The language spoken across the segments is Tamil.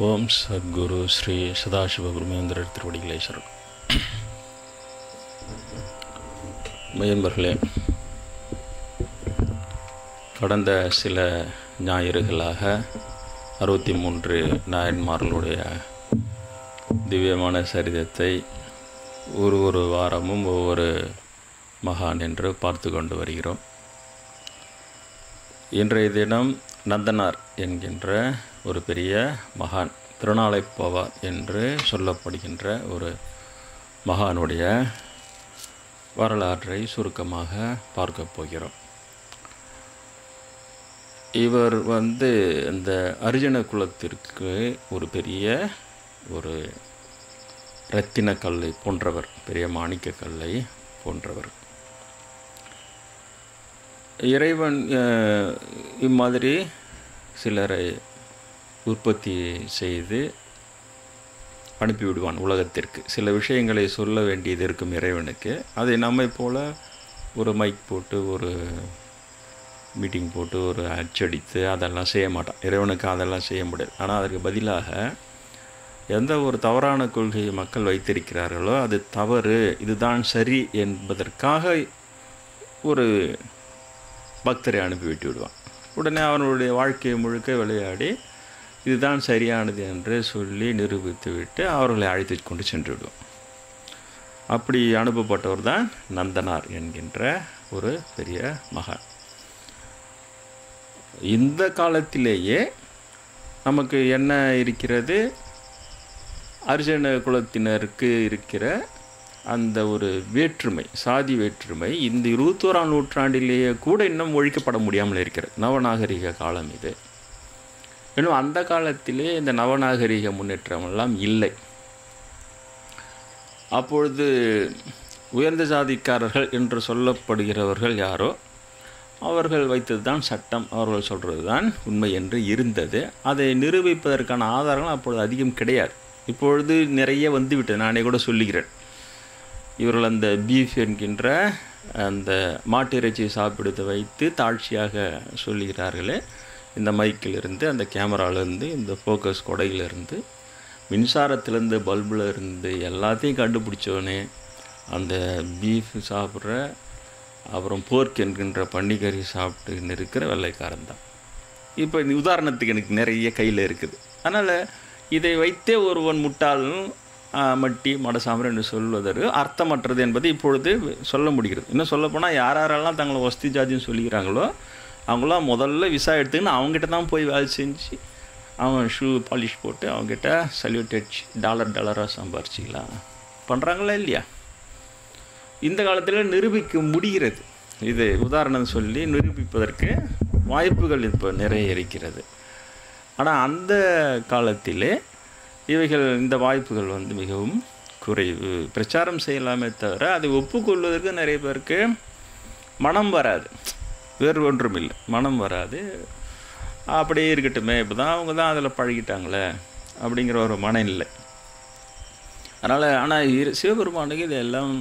ஓம் சத்குரு ஸ்ரீ சதாசிவ குருமேந்திரர் திருவடிகளே சரணம். மையன்பர்களே, கடந்த சில ஞாயிறுகளாக 63 நாயன்மார்களுடைய திவ்யமான சரிதத்தை ஒரு வாரமும் ஒவ்வொரு மகான் என்று பார்த்து கொண்டு வருகிறோம். இன்றைய தினம் நந்தனார் என்கின்ற ஒரு பெரிய மகான், திருநாளைப்பவார் என்று சொல்லப்படுகின்ற ஒரு மகானுடைய வரலாற்றை சுருக்கமாக பார்க்க போகிறோம். இவர் இந்த அரிஜன குலத்திற்கு ஒரு பெரிய ஒரு இரத்தின கல்லை போன்றவர், பெரிய மாணிக்க கல்லை போன்றவர். இறைவன் இம்மாதிரி சிலரை உற்பத்தி செய்து அனுப்பிவிடுவான் உலகத்திற்கு. சில விஷயங்களை சொல்ல வேண்டியது இருக்கும் இறைவனுக்கு. அதை நம்மை போல் ஒரு மைக் போட்டு, ஒரு மீட்டிங் போட்டு, ஒரு அச்சடித்து அதெல்லாம் செய்ய மாட்டான். இறைவனுக்கு அதெல்லாம் செய்ய முடியாது. ஆனால் அதற்கு பதிலாக எந்த ஒரு தவறான கொள்கையை மக்கள் வைத்திருக்கிறார்களோ அது தவறு, இதுதான் சரி என்பதற்காக ஒரு பக்தரை அனுப்பிவிட்டு விடுவான். உடனே அவனுடைய வாழ்க்கையை முழுக்க விளையாடி இதுதான் சரியானது என்று சொல்லி நிரூபித்து விட்டு அவர்களை அழைத்து கொண்டு சென்று விடுவோம். அப்படி அனுப்பப்பட்டவர் தான் நந்தனார் என்கின்ற ஒரு பெரிய மகான். இந்த காலத்திலேயே நமக்கு என்ன இருக்கிறது, அரிஜன குலத்தினருக்கு இருக்கிற அந்த ஒரு வேற்றுமை, சாதி வேற்றுமை இந்த 21ஆம் நூற்றாண்டிலேயே கூட இன்னும் ஒழிக்கப்பட முடியாமல் இருக்கிறது. நவநாகரிக காலம் இது. இன்னும் அந்த காலத்திலே இந்த நவநாகரிக முன்னேற்றமெல்லாம் இல்லை. அப்பொழுது உயர்ந்த சாதிக்காரர்கள் என்று சொல்லப்படுகிறவர்கள் யாரோ அவர்கள் வைத்தது தான் சட்டம், அவர்கள் சொல்கிறது தான் உண்மை என்று இருந்தது. அதை நிரூபிப்பதற்கான ஆதாரங்கள் அப்பொழுது அதிகம் கிடையாது. இப்பொழுது நிறைய வந்துவிட்டது. நானே கூட சொல்லுகிறேன். இவர்கள் அந்த பீஃப் என்கின்ற அந்த மாட்டு இறைச்சியை சாப்பிடுவதை வைத்து தாழ்ச்சியாக சொல்லுகிறார்களே, இந்த மைக்கிலிருந்து, அந்த கேமராவிலேருந்து, இந்த ஃபோக்கஸ் கொடையிலிருந்து, மின்சாரத்திலேருந்து, பல்பில் இருந்து எல்லாத்தையும் கண்டுபிடிச்சோன்னே அந்த பீஃப் சாப்பிட்ற, அப்புறம் போர்க் என்கின்ற பன்னிக்கறி சாப்பிட்டுன்னு இருக்கிற வெள்ளைக்காரன் தான். இப்போ இந்த உதாரணத்துக்கு எனக்கு நிறைய கையில் இருக்குது. அதனால் இதை வைத்தே ஒருவன் முட்டாளும் மட்டி மடசாமர் என்று சொல்வதற்கு அர்த்தமற்றது என்பது இப்பொழுது சொல்ல முடிகிறது. இன்னும் சொல்லப்போனால் யாரெல்லாம் தங்களை வசதி ஜாதின்னு சொல்லிக்கிறாங்களோ அவங்களாம் முதல்ல விசா எடுத்துக்கின்னு அவங்ககிட்ட தான் போய் வேலை செஞ்சு அவன் ஷூ பாலிஷ் போட்டு அவங்ககிட்ட சல்யூட் அடிச்சு டாலராக சம்பாரிச்சிக்கலாம் பண்ணுறாங்களா இல்லையா? இந்த காலத்தில் நிரூபிக்க முடிகிறது. இது உதாரணம் சொல்லி நிரூபிப்பதற்கு வாய்ப்புகள் இப்போ நிறைய இருக்கிறது. ஆனால் அந்த காலத்திலே இவைகள், இந்த வாய்ப்புகள் மிகவும் குறைவு. பிரச்சாரம் செய்யலாமே தவிர அதை ஒப்புக்கொள்வதற்கு நிறைய பேருக்கு மனம் வராது. வேறு ஒன்றும் இல்லை, மனம் வராது. அப்படியே இருக்கட்டுமே, இப்போ தான் அவங்க தான் அதில் பழகிட்டாங்களே அப்படிங்கிற ஒரு மனம் இல்லை. ஆனால் சிவபெருமானுக்கு இதெல்லாம்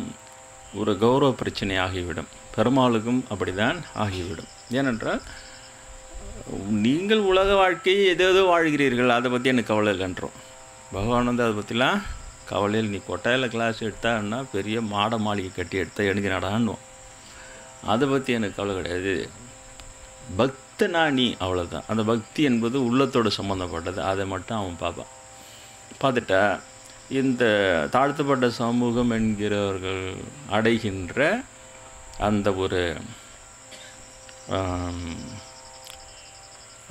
ஒரு கௌரவ பிரச்சனை ஆகிவிடும். பெருமாளுக்கும் அப்படி தான் ஆகிவிடும். ஏனென்றால் நீங்கள் உலக வாழ்க்கையை ஏதோ வாழ்கிறீர்கள், அதை பற்றி எனக்கு கவலை இல்லைன்றோம். பகவான் அதை பற்றிலாம் கவலையில், நீ கொட்டாயில் கிளாஸ் எடுத்தான்னா பெரிய மாட மாளிகை கட்டி எடுத்தால் எனக்கு நடான்னுவோம். அதை பற்றி எனக்கு கவலை கிடையாது. பக்தனா நீ, அவ்வளோதான். அந்த பக்தி என்பது உள்ளத்தோடு சம்மந்தப்பட்டது. அதை மட்டும் அவன் பார்ப்பான். பார்த்துட்டா இந்த தாழ்த்தப்பட்ட சமூகம் என்கிறவர்கள் அடைகின்ற அந்த ஒரு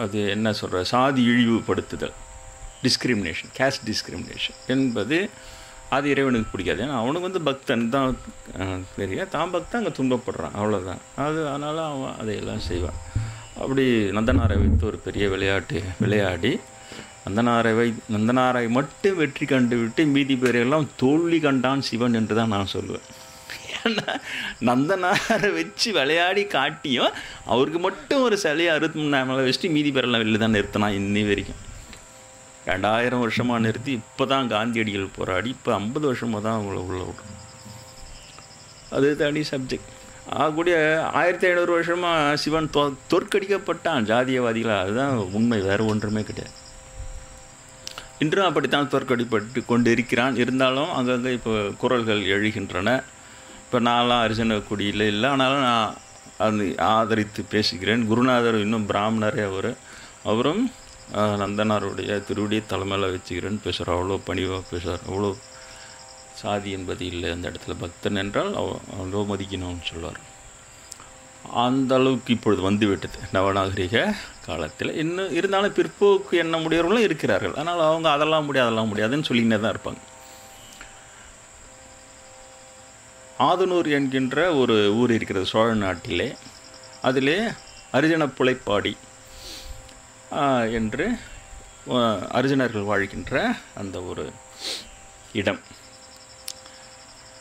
அது என்ன சொல்கிற சாதி இழிவுபடுத்துதல், டிஸ்கிரிமினேஷன், கேஸ்ட் டிஸ்கிரிமினேஷன் என்பது அது இறைவனுக்கு பிடிக்காது. ஏன்னா அவனுக்கு பக்தன் தான் பெரிய, தான் பக்தன் அங்கே துன்பப்படுறான், அவ்வளோதான். அதனால் அவன் அதையெல்லாம் செய்வான். அப்படி நந்தனாரை வைத்து ஒரு பெரிய விளையாடி நந்தனாரை மட்டும் வெற்றி கண்டு விட்டு மீதி பேரையெல்லாம் தோல்வி கண்டான் சிவன் என்று தான் நான் சொல்லுவேன். ஏன்னா நந்தனாரை வச்சு விளையாடி காட்டியும் அவருக்கு மட்டும் ஒரு சிலையை 63 மேலே வச்சுட்டு மீதி பேரெல்லாம் வெளில தான் நிறுத்தினான். இன்னி வரைக்கும் 2000 வருஷமாக நிறுத்தி இப்போ தான் காந்தியடிகள் போராடி இப்போ 50 வருஷமாக தான் அவங்கள உள்ள விட்றோம். அது தனி சப்ஜெக்ட். ஆகக்கூடிய 1500 வருஷமாக சிவன் தோற்கடிக்கப்பட்டான் ஜாதியவாதிகளாக. அதுதான் உண்மை, வேறு ஒன்றுமே கிடையாது. இன்றும் அப்படித்தான் தோற்கடிப்பட்டு கொண்டு இருக்கிறான். இருந்தாலும் அங்கங்கே இப்போ குரல்கள் எழுகின்றன. இப்போ நான்லாம் அரிஜன கொடியில் இல்லை, ஆனாலும் நான் அது ஆதரித்து பேசுகிறேன். குருநாதர் இன்னும் பிராமணரே அவரும் நந்தனாருடைய திருவடியை தலைமையில் வச்சுக்கிறேன்னு பேசுகிறார். அவ்வளோ பணிவாக பேசுகிறார். அவ்வளோ சாதி என்பது இல்லை அந்த இடத்துல. பக்தன் என்றால் அவ்வளோ மதிக்கணும்னு சொல்லுவார். அந்த அளவுக்கு இப்பொழுது வந்துவிட்டது நவநாகரிக காலத்தில். இன்னும் இருந்தாலும் பிற்போக்கு எண்ணம் முடியவர்களும் இருக்கிறார்கள். ஆனால் அவங்க அதெல்லாம் முடியாதுன்னு சொல்லிக்கினே தான் இருப்பாங்க. ஆதனூர் என்கின்ற ஒரு ஊர் இருக்கிறது சோழ நாட்டிலே. அதிலே அரிஜன புலைப்பாடி என்று அரிஜனர்கள் வாழ்கின்ற அந்த ஒரு இடம்.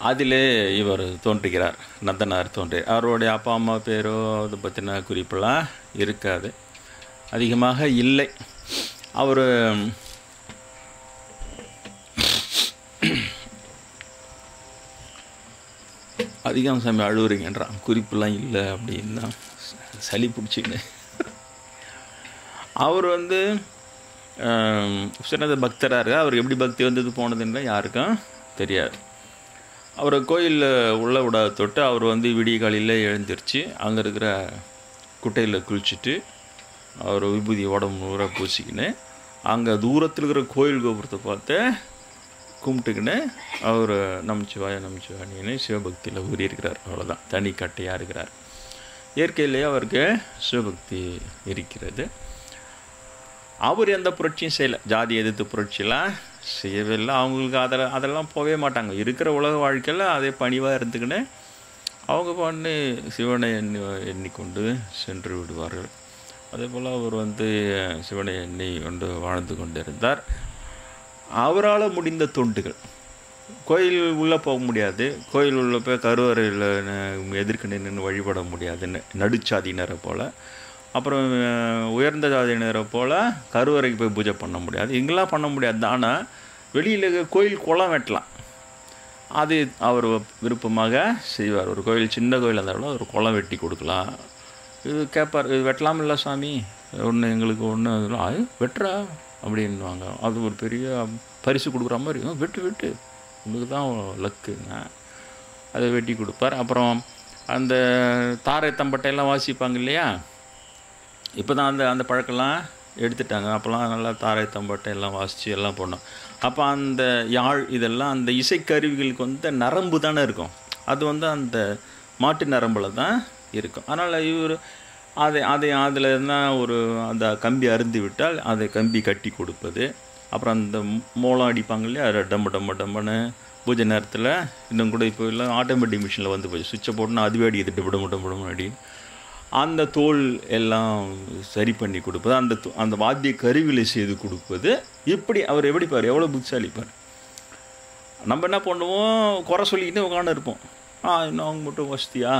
அதிலே இவர் தோன்றுகிறார், நந்தனார் அவருடைய அப்பா அம்மா பேரோ அதை பற்றின குறிப்பெல்லாம் இருக்காது, அதிகமாக இல்லை. அவர் அதிகம் சமயம் அழுவுறீங்கன்றான், குறிப்பெல்லாம் இல்லை அப்படின்னா சளி பிடிச்சின்னு. அவர் சிறந்த பக்தராக இருக்கார். அவருக்கு எப்படி பக்தி வந்தது போனதுன்னு யாருக்கும் தெரியாது. அவரை கோயிலில் உள்ள விடாத தொட்டு அவர் விடிய காலையில் எழுந்திரிச்சு அங்கே இருக்கிற குட்டையில் குளிச்சுட்டு அவர் விபூதி உடம்பு ஊற பூசிக்கின்னு அங்கே தூரத்தில் இருக்கிற கோயில் கோபுரத்தை பார்த்து கும்பிட்டுக்கின்னு அவர் நமச்சிவாயன்னு சிவபக்தியில் ஊறியிருக்கிறார். அவ்வளோதான், தனி கட்டையாக இருக்கிறார். இயற்கையிலேயே அவருக்கு சிவபக்தி இருக்கிறது. அவர் எந்த புரட்சியும் செய்யலை, ஜாதி எதிர்த்து புரட்சியெல்லாம் செய்யவே இல்லை. அவங்களுக்கு அதெல்லாம் போகவே மாட்டாங்க. இருக்கிற உலக வாழ்க்கையில் அதே பணிவாக இருந்துக்கின்னு அவங்க பண்ணி சிவனை எண்ணிக்கொண்டு சென்று விடுவார்கள். அதே போல் அவர் சிவனை எண்ணி கொண்டு வாழ்ந்து கொண்டிருந்தார். அவரால் முடிந்த தொண்டுகள், கோயில் உள்ளே போக முடியாது, கோயில் உள்ள போய் கருவறையில் எதிர்க்க நின்று வழிபட முடியாதுன்னு நடுச்சாதியினரை போல், அப்புறம் உயர்ந்த ஜாதியினரை போல் கருவறைக்கு போய் பூஜை பண்ண முடியாது, இங்கெல்லாம் பண்ண முடியாது. ஆனால் வெளியில் கோயில் குளம் வெட்டலாம், அது அவர் விருப்பமாக செய்வார். ஒரு கோயில் சின்ன கோயில் இருந்தாலும் ஒரு குளம் வெட்டி கொடுக்கலாம். இது கேட்பார், இது வெட்டலாம் இல்லை சாமி, ஒன்று எங்களுக்கு ஒன்று அது வெட்டுறா அப்படின்வாங்க. அது ஒரு பெரிய பரிசு கொடுக்குற மாதிரி, வெட்டு உங்களுக்கு தான் லக்குங்க, அதை வெட்டி கொடுப்பார். அப்புறம் அந்த தாரை தம்பட்டையெல்லாம் வாசிப்பாங்க இல்லையா, இப்போ தான் அந்த பழக்கெல்லாம் எடுத்துட்டாங்க. அப்போல்லாம் நல்லா தாரை தம்பட்டை எல்லாம் வாசித்து எல்லாம் போனோம். அப்போ அந்த யாழ் இதெல்லாம் அந்த இசைக்கருவிகளுக்கு நரம்பு தானே இருக்கும், அது அந்த மாட்டு நரம்பில் தான் இருக்கும். அதனால் இவர் அதில் இருந்தால் அந்த கம்பி அருந்து விட்டால் அதை கம்பி கட்டி கொடுப்பது. அப்புறம் அந்த மோளம் அடிப்பாங்க இல்லையா, அதை டம்மன்னு பூஜை நேரத்தில். இன்னும் கூட இப்போ இல்லை, ஆட்டோமேட்டிக் மிஷினில் போய் சுவிட்சை போட்டுனா அதுவே அடிக்கிட்டு டம்ம அடி. அந்த தோல் எல்லாம் சரி பண்ணி கொடுப்பது, அந்த வாத்திய கருவிகளை செய்து கொடுப்பது. இப்படி அவர் எப்படி பார், எவ்வளோ புத்திசாலிப்பார். நம்ம என்ன பண்ணுவோம், குறை சொல்லிக்கிட்டே உட்காந்து இருப்போம். இன்னும் அவங்க மட்டும் வசதியா,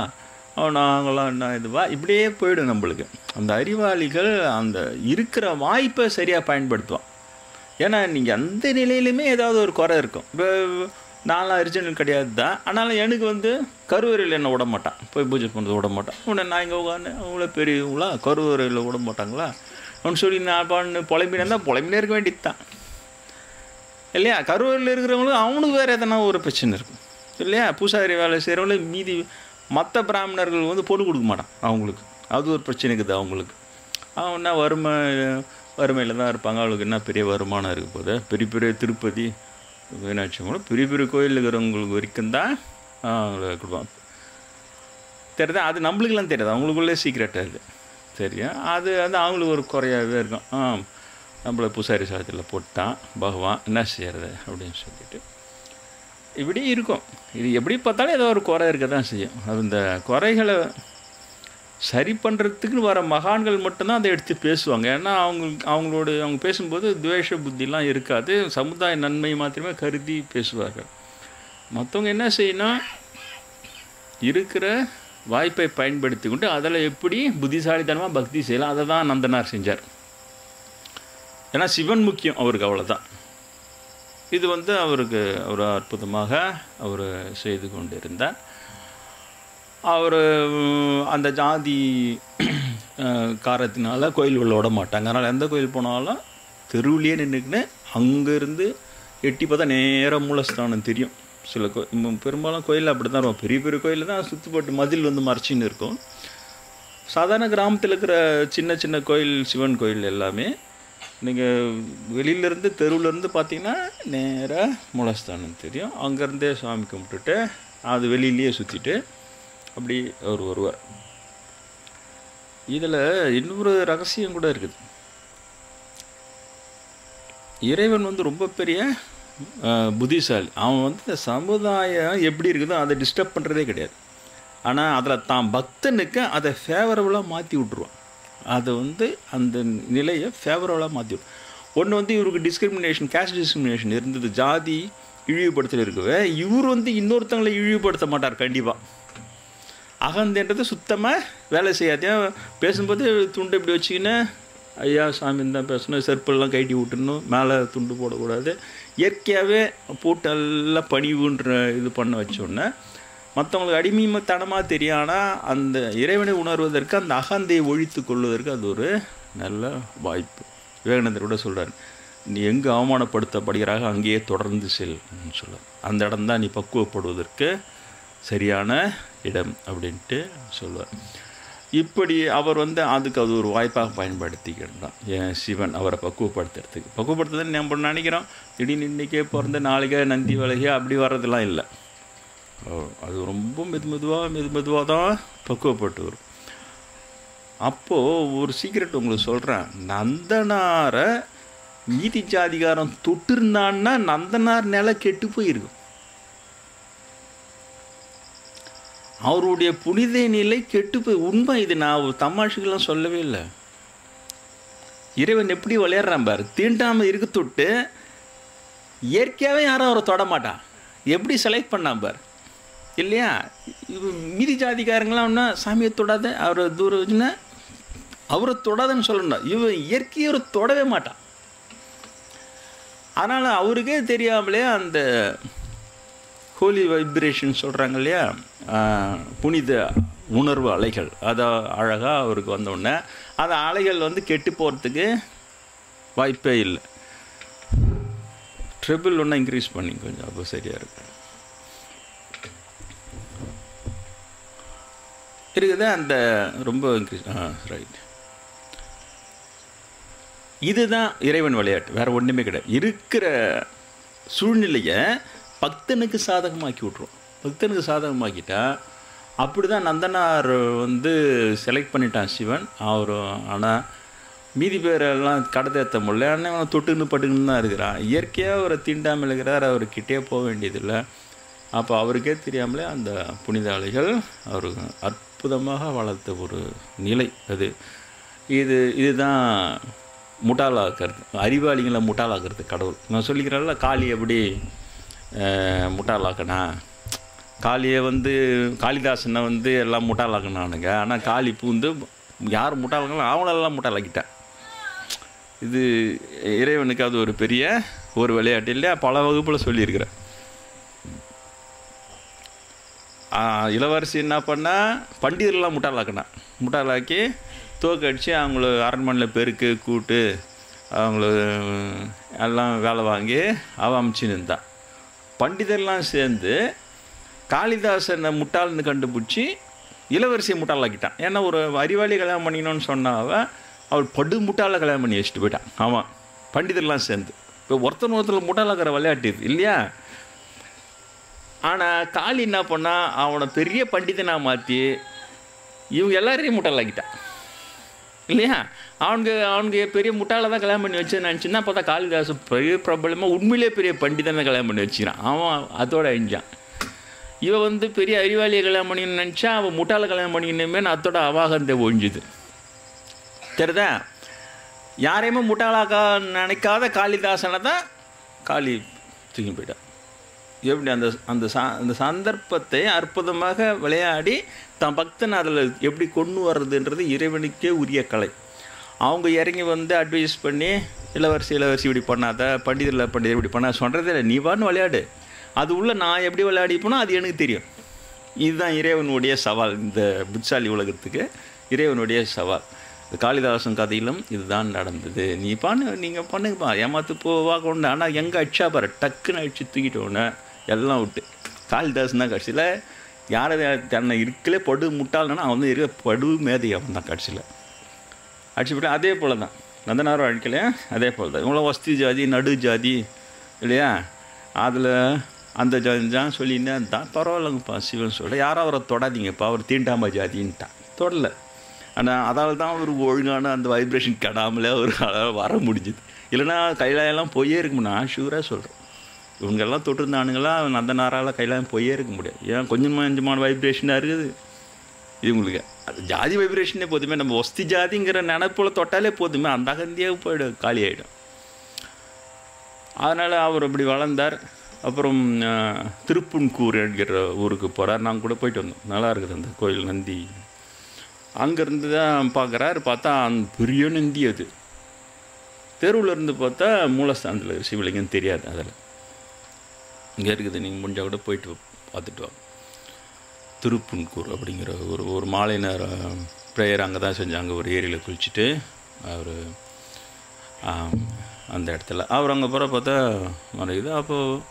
நாங்களாம் என்ன இதுவா, இப்படியே போயிடும் நம்மளுக்கு. அந்த அறிவாளிகள் அந்த இருக்கிற வாய்ப்பை சரியாக பயன்படுத்துவான். ஏன்னா நீங்கள் அந்த நிலையிலுமே ஏதாவது ஒரு குறை இருக்கும். இப்போ நான்லாம் அரிஜினல் கிடையாது தான், ஆனாலும் எனக்கு கருவறையில் என்ன விட மாட்டான், போய் பூஜை பண்ணுறது விட மாட்டான். உடனே நான் இங்கே உட்காந்து அவங்கள பெரியவங்களா கருவறையில் விட மாட்டாங்களா அவனு சொல்லி நான் புலம்பினா தான் புலம்பினே இருக்க வேண்டியது தான் இல்லையா. கருவறையில் இருக்கிறவங்களுக்கு அவனுக்கு வேறு எதனா ஒரு பிரச்சனை இருக்கும் இல்லையா. பூசாரி வேலை செய்கிறவங்களுக்கு மீதி மற்ற பிராமணர்கள் பொண்ணு கொடுக்க மாட்டான் அவங்களுக்கு, அது ஒரு பிரச்சனை இருக்குது அவங்களுக்கு. அவன்னா வறுமையில் தான் இருப்பாங்க. அவங்களுக்கு என்ன பெரிய வருமானம் இருக்க போது, பெரிய திருப்பதி மீனாட்சி கூட பெரிய கோயில் இருக்கிறவங்களுக்கு வரைக்கும் தான் அவங்கள கொடுப்பாங்க. தெரியுதா, அது நம்மளுக்கெல்லாம் தெரியாது, அவங்களுக்குள்ளே சீக்ரெட்டாக இருக்குது சரியா. அது அவங்களுக்கு ஒரு குறையாகவே இருக்கும். நம்மளை பூசாரி சாதத்தில் போட்டான் பகவான், என்ன செய்கிறது அப்படின்னு சொல்லிட்டு இப்படி இருக்கும். இது எப்படி பார்த்தாலும் ஏதோ ஒரு குறை இருக்க தான் செய்யும். அந்த குறைகளை சரி பண்ணுறதுக்குன்னு வர மகான்கள் மட்டும்தான் அதை எடுத்து பேசுவாங்க. ஏன்னா அவங்க பேசும்போது துவேஷ புத்திலாம் இருக்காது, சமுதாய நன்மை மாத்திரமே கருதி பேசுவார்கள். மற்றவங்க என்ன செய்யணும், இருக்கிற வாய்ப்பை பயன்படுத்தி கொண்டு அதில் எப்படி புத்திசாலித்தனமாக பக்தி செய்யலாம், அதை தான் நந்தனார் செஞ்சார். ஏன்னா சிவன் முக்கியம் அவருக்கு, அவ்வளோதான். இது அவருக்கு ஒரு அற்புதமாக அவர் செய்து கொண்டிருந்தார். அவர் அந்த ஜாதி காரத்தினால கோயில்களில் விட மாட்டாங்க. அதனால் எந்த கோயில் போனாலும் தெருவிலேயே நின்றுக்கின்னு அங்கேருந்து எட்டி பார்த்தா நேராக மூலஸ்தானம் தெரியும். சில பெரும்பாலும் கோயில் அப்படி தான் இருக்கும். பெரிய பெரிய கோயில் தான் சுற்றுப்பட்டு மதில் வந்து மறைச்சின்னு இருக்கும். சாதாரண கிராமத்தில் இருக்கிற சின்ன சின்ன கோயில், சிவன் கோயில் எல்லாமே நீங்கள் வெளியிலேருந்து தெருவிலேருந்து பார்த்தீங்கன்னா நேராக மூலஸ்தானம் தெரியும். அங்கேருந்தே சாமி கும்பிட்டுட்டு அது வெளியிலேயே சுற்றிட்டு அப்படி அவர் வருவார். இதில் இன்னொரு ரகசியம் கூட இருக்குது. இறைவன் வந்து ரொம்ப பெரிய புத்திசாலி. அவன் வந்து இந்த சமுதாயம் எப்படி இருக்குதோ அதை டிஸ்டர்ப் பண்ணுறதே கிடையாது. ஆனால் அதில் தான் பக்தனுக்கு அதை ஃபேவரபுளாக மாற்றி விட்ருவான். அதை வந்து அந்த நிலையை ஃபேவரபுளாக மாற்றி விடும். ஒன்று வந்து இவருக்கு டிஸ்கிரிமினேஷன், கேஸ்ட் டிஸ்கிரிமினேஷன் இருந்தது, ஜாதி இழிவுபடுத்தல் இருக்கவே. இவர் வந்து இன்னொருத்தங்களை இழிவுபடுத்த மாட்டார் கண்டிப்பாக. அகந்தன்றது சுத்தமாக வேலை செய்யாதே. பேசும்போது துண்டு இப்படி வச்சுக்கின்னு ஐயா சாமின்னு தான் பேசணும், செருப்பெல்லாம் கைட்டி விட்டுணும், மேலே துண்டு போடக்கூடாது. இயற்கையாகவே போட்டெல்லாம் பணிவுன்ற இது பண்ண வச்சோன்னே மற்றவங்களுக்கு அடிமைத்தனமாக தெரியும். ஆனால் அந்த இறைவனை உணர்வதற்கு, அந்த அகந்தையை ஒழித்து கொள்வதற்கு அது ஒரு நல்ல வாய்ப்பு. விவேகானந்தர் கூட சொல்கிறார், நீ எங்கே அவமானப்படுத்தப்படுகிறாக அங்கேயே தொடர்ந்து செல்னு சொல்கிறார். அந்த இடம் தான் நீ பக்குவப்படுவதற்கு சரியான இடம் அப்படின்ட்டு சொல்லுவார். இப்படி அவர் வந்து அதுக்கு அது ஒரு வாய்ப்பாக பயன்படுத்திக்கிட்டான் என் சிவன் அவரை பக்குவப்படுத்துறதுக்கு. பக்குவப்படுத்துறதுன்னு நம்ம நினைக்கிறோம் திடீர்னு இன்றைக்கே பிறந்த நாளைக்கே நந்தி விலகி அப்படி வர்றதுலாம் இல்லை. அது ரொம்ப மெதுவாக தான் பக்குவப்பட்டு வரும். அப்போது ஒரு சீக்ரெட் உங்களுக்கு சொல்கிறேன். நந்தனாரை நீதி ஜாதிகாரம் தொட்டிருந்தான்னா நந்தனார் நிலை கெட்டு போயிருக்கும். அவருடைய புனித நிலை கெட்டு போய் உண்மை. இது நான் ஒரு தமாஷுக்கெல்லாம் சொல்லவே இல்லை. இறைவன் எப்படி விளையாடுறான் பாரு. தீண்டாமல் இருக்க தொட்டு இயற்கையாகவே யாரும் அவரை தொட மாட்டான். எப்படி செலக்ட் பண்ணான் பார் இல்லையா? மீதி ஜாதிக்காரங்களாம் ஒன்றா சாமியை தொடாத, அவரை தூரம் வச்சுன்னா அவரை தொடாதன்னு சொல்லணும். இவன் இயற்கையை அவரை தொடவே மாட்டான். அதனால் அவருக்கே தெரியாமலே அந்த ஹோலி வைப்ரேஷன் சொல்கிறாங்க இல்லையா, புனித உணர்வு அலைகள், அதை அழகாக அவருக்கு வந்தோடனே அந்த அலைகள் வந்து கெட்டு போகிறதுக்கு வாய்ப்பே இல்லை. ட்ரிபிள் ஒன்றா இன்க்ரீஸ் பண்ணி கொஞ்சம் அப்போ சரியாக இருக்கும் இருக்குது. அந்த ரொம்ப இன்க்ரீஸ் ரைட். இதுதான் இறைவன் விளையாட்டு, வேறு ஒன்றுமே கிடையாது. இருக்கிற சூழ்நிலையை பக்தனுக்கு சாதகமாக்கி விட்ருவோம். பக்தனுக்கு சாதகமாக்கிட்டா அப்படி தான் நந்தனார் வந்து செலக்ட் பண்ணிட்டான் சிவன். அவர் ஆனால் மீதி பேரெல்லாம் கடத்தேற்ற முடியல. ஆனால் அவனை தொட்டுன்னு பட்டுக்குன்னு தான் இருக்கிறான். இயற்கையாக அவரை தீண்டாமல் இருக்கிறார். அவர்கிட்டே போக வேண்டியதில்லை. அப்போ அவருக்கே தெரியாமலே அந்த புனித அலைகள் அவர் அற்புதமாக வளர்த்த ஒரு நிலை அது. இதுதான் முட்டாளாக்குறது, அறிவாளிகளை முட்டாளாக்குறது கடவுள். நான் சொல்லிக்கிறேன்ல, காளி எப்படி முட்டாளாக்கணா, காளியை வந்து காளிதாசனை வந்து எல்லாம் முட்டாளாக்கினானுங்க. ஆனால் காளி பூந்து யார் முட்டாளாக்கலாம் அவங்களெல்லாம் முட்டாளாக்கிட்டான். இது இறைவனுக்கு அது ஒரு பெரிய ஒரு விளையாட்டு இல்லையா? பல வகுப்பில் சொல்லியிருக்கிறேன். இளவரசி என்ன பண்ணால் பண்டிதர்கள்லாம் முட்டாளாக்கி தோக்கடிச்சு அவங்கள அரண்மனையில் பெருக்கு கூட்டு அவங்கள எல்லாம் வேலை வாங்கி அவன் அமைச்சின்னு இருந்தான். பண்டிதர்லாம் சேர்ந்து காளிதாசனை முட்டாள்னு கண்டுபிடிச்சி இளவரசியை முட்டாளாக்கிட்டான். ஏன்னா ஒரு அறிவாளி கல்யாணம் பண்ணிக்கணும்னு சொன்னாவ அவள் படு முட்டாளை கல்யாணம் பண்ணி வச்சுட்டு போயிட்டான். ஆமாம், பண்டிதர்லாம் சேர்ந்து. இப்போ ஒருத்தர் முட்டாளாக்கிற விளையாட்டு இது இல்லையா? ஆனால் காளி என்ன பண்ணால் அவனை பெரிய பண்டிதனாக மாற்றி இவங்க எல்லாரையும் முட்டாளாக்கிட்டான் இல்லையா? அவனுக்கு பெரிய முட்டாளை தான் கல்யாணம் பண்ணி வச்சு நினச்சின்னா பார்த்தா காளிதாசன் பெரிய பிரபலமாக உண்மையிலே பெரிய பண்டிதனை கல்யாணம் பண்ணி வச்சுக்கிறான். அவன் அதோட அழிஞ்சான். இவன் வந்து பெரிய அறிவாளியை கல்யாணம் பண்ணின்னு நினச்சா அவன் முட்டாளை கல்யாணம் பண்ணிக்கணுமே அதோட அவாகந்தை ஒழிஞ்சுது. சரிதா? யாரையுமே முட்டாளாக்க நினைக்காத காளிதாசனை தான் காளி தூக்கி போயிட்டான். எப்படி அந்த சந்தர்ப்பத்தை அற்புதமாக விளையாடி தன் பக்தன் அதில் எப்படி கொண்டு வர்றதுன்றது இறைவனுக்கே உரிய கலை. அவங்க இறங்கி வந்து அட்வைஸ் பண்ணி இளவரசி இப்படி பண்ணாத, பண்டிதர் இப்படி பண்ணாத சொல்கிறதே இல்லை. நீ வான்னு விளையாடு, அது உள்ள நான் எப்படி விளையாடி போனால் அது எனக்கு தெரியும். இதுதான் இறைவனுடைய சவால். இந்த புட்சாலி உலகத்துக்கு இறைவனுடைய சவால். காளிதாசன் கதையிலும் இதுதான் நடந்தது. நீங்கள் பண்ணுங்கப்பா, ஏமாத்து போவா கொண்டு. ஆனால் எங்கே அடிச்சா பாரு, டக்குன்னு அடிச்சு தூக்கிட்டோன்னே எல்லாம் விட்டு. காளிதாசன் தான் கடைசியில் யாரை தன்னை இருக்கலே படு முட்டாள்னா அவன் வந்து இருக்க படு மேதை அவன் தான் கடைசியில் அடிச்சு விட்டு. அதே போல் தான் நந்தனாரும் அழிக்கலையா, அதே போல் தான் இவங்களாம் வஸ்தி ஜாதி நடு ஜாதி இல்லையா, அதில் அந்த ஜாதி தான் சொல்லின்னு தான் பரவாயில்லைங்கப்பா சிவன் சொல்ல, யாரும் அவரை தொடாதீங்கப்பா, அவர் தீண்டாம ஜாதின்ட்டான். தொடலை. ஆனால் அதால் தான் ஒரு ஒழுங்கான அந்த வைப்ரேஷன் கெடாமலே அவர் வர முடிஞ்சுது. இல்லைனா கைலாயெல்லாம் போயே இருக்குமுண்ணா, ஷூராக சொல்கிறேன். இவங்கெல்லாம் தொட்டிருந்தானுங்களாம் நந்தனாரால் கைலாயம் போயே இருக்க முடியாது. ஏன் கொஞ்சமான வைப்ரேஷனாக இருக்குது இவங்களுக்கு. அது ஜாதி வைப்ரேஷனே போதுமே, நம்ம வஸ்தி ஜாதிங்கிற நினைப்போல் தொட்டாலே போதுமே, அந்த அகந்தியாக போய்டும், காலி ஆகிடும். அதனால் அவர் அப்படி வளர்ந்தார். அப்புறம் திருப்புன்கூர் என்கிற ஊருக்கு போகிறார். நாங்கள் கூட போயிட்டு வந்தோம், நல்லா இருக்குது அந்த கோயில் நந்தி. அங்கேருந்து தான் பார்க்குறாரு, பார்த்தா அந்த பெரிய நந்தி. அது தெருவில் இருந்து பார்த்தா மூலஸ்தானத்தில் சிவலிங்கம் தெரியாது. அதில் இங்கே இருக்குது, நீங்கள் முடிஞ்சால் கூட போயிட்டு பார்த்துட்டு வாங்க. திருப்புன்கூர் அப்படிங்கிற ஒரு மாலை நேரம் ப்ரேயர் அங்கே தான் செஞ்சாங்க. ஒரு ஏரியில் குளிச்சுட்டு அவர் அந்த இடத்துல அவர் அங்கே போகிற பார்த்தா மறையுது. அப்போது